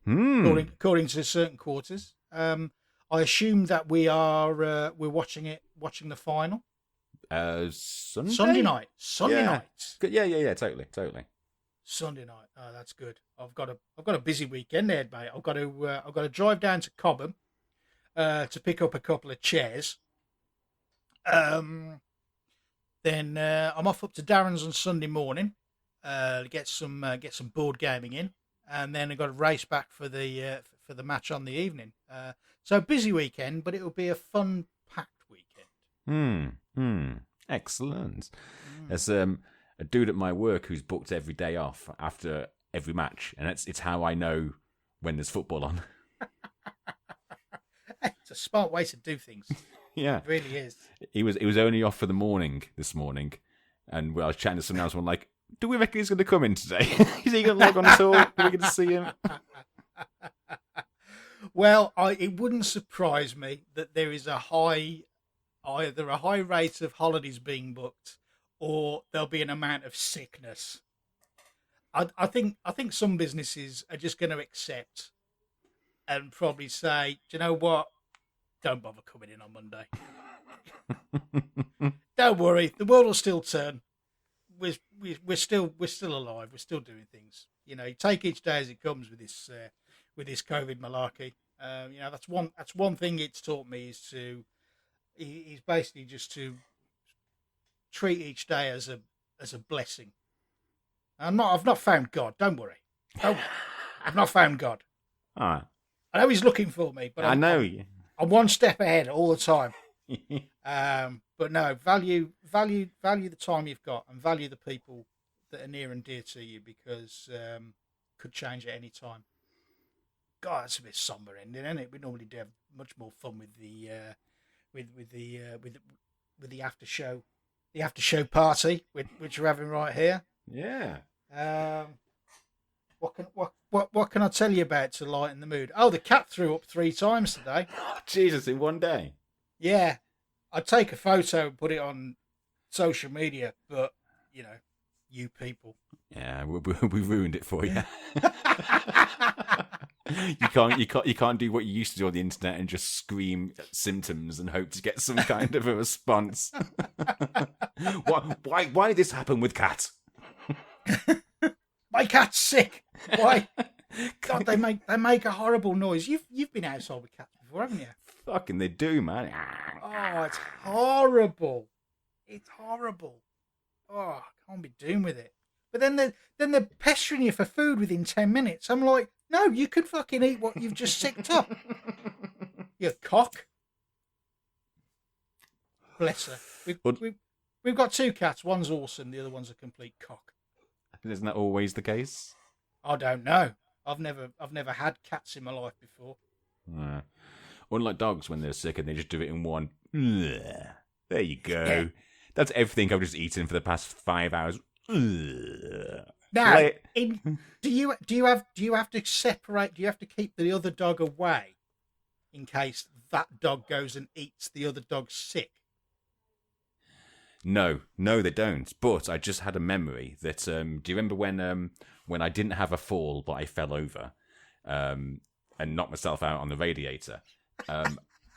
according to certain quarters. I assume that we're watching the final. Sunday night. Yeah, totally. Sunday night. Oh, that's good. I've got a busy weekend ahead, mate. I've got to drive down to Cobham to pick up a couple of chairs. Then I'm off up to Darren's on Sunday morning, get some board gaming in, and then I've got to race back for the for the match on the evening. So busy weekend, but it will be a fun, packed weekend. Excellent. There's a dude at my work who's booked every day off after every match, and it's how I know when there's football on. It's a smart way to do things. Yeah, it really is. He was only off for the morning this morning, and I was chatting to someone else. I'm like, do we reckon he's going to come in today? Is he going to log on at all? Are we going to see him? Well, it wouldn't surprise me that there is either a high rate of holidays being booked, or there'll be an amount of sickness. I think some businesses are just going to accept and probably say, do you know what? Don't bother coming in on Monday. Don't worry, the world will still turn. We're still alive. We're still doing things. You know, you take each day as it comes with this COVID malarkey. You know, that's one thing it's taught me is basically just to treat each day as a blessing. I've not found God. Don't worry. I've not found God. All right. I know He's looking for me, but I know. I'm one step ahead all the time. But no, value the time you've got, and value the people that are near and dear to you, because could change at any time. God, that's a bit somber ending, isn't it? We normally do have much more fun with the after show party, which we're having right here. Yeah. What can I tell you about to lighten the mood? Oh, the cat threw up 3 times today. Oh, Jesus, in one day. Yeah, I'd take a photo and put it on social media, but you know, you people. Yeah, we ruined it for you. You can't do what you used to do on the internet and just scream symptoms and hope to get some kind of a response. Why did this happen with cat? My cat's sick. Why? God, they make a horrible noise. You've been outside with cats before, haven't you? Fucking they do, man. Oh, it's horrible. It's horrible. Oh, I can't be doing with it. But then they're pestering you for food within 10 minutes. I'm like, no, you can fucking eat what you've just sicked up. You cock. Bless her. We've got 2 cats. One's awesome. The other one's a complete cock. Isn't that always the case? I don't know. I've never had cats in my life before. Unlike dogs, when they're sick and they just do it in one. There you go. Yeah. That's everything I've just eaten for the past 5 hours. Now, do you have to separate? Do you have to keep the other dog away in case that dog goes and eats the other dog's sick? No, they don't. But I just had a memory that. Do you remember when I didn't have a fall, but I fell over, and knocked myself out on the radiator?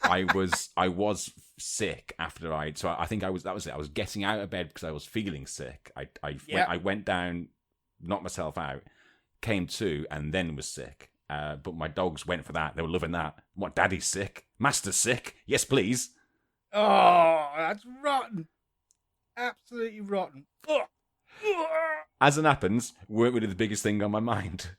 I was sick after I think that was it. I was getting out of bed because I was feeling sick. I went down, knocked myself out, came to, and then was sick. But my dogs went for that. They were loving that. What, Daddy's sick? Master's sick? Yes, please. Oh, that's rotten. Absolutely rotten. As it happens, weren't really the biggest thing on my mind.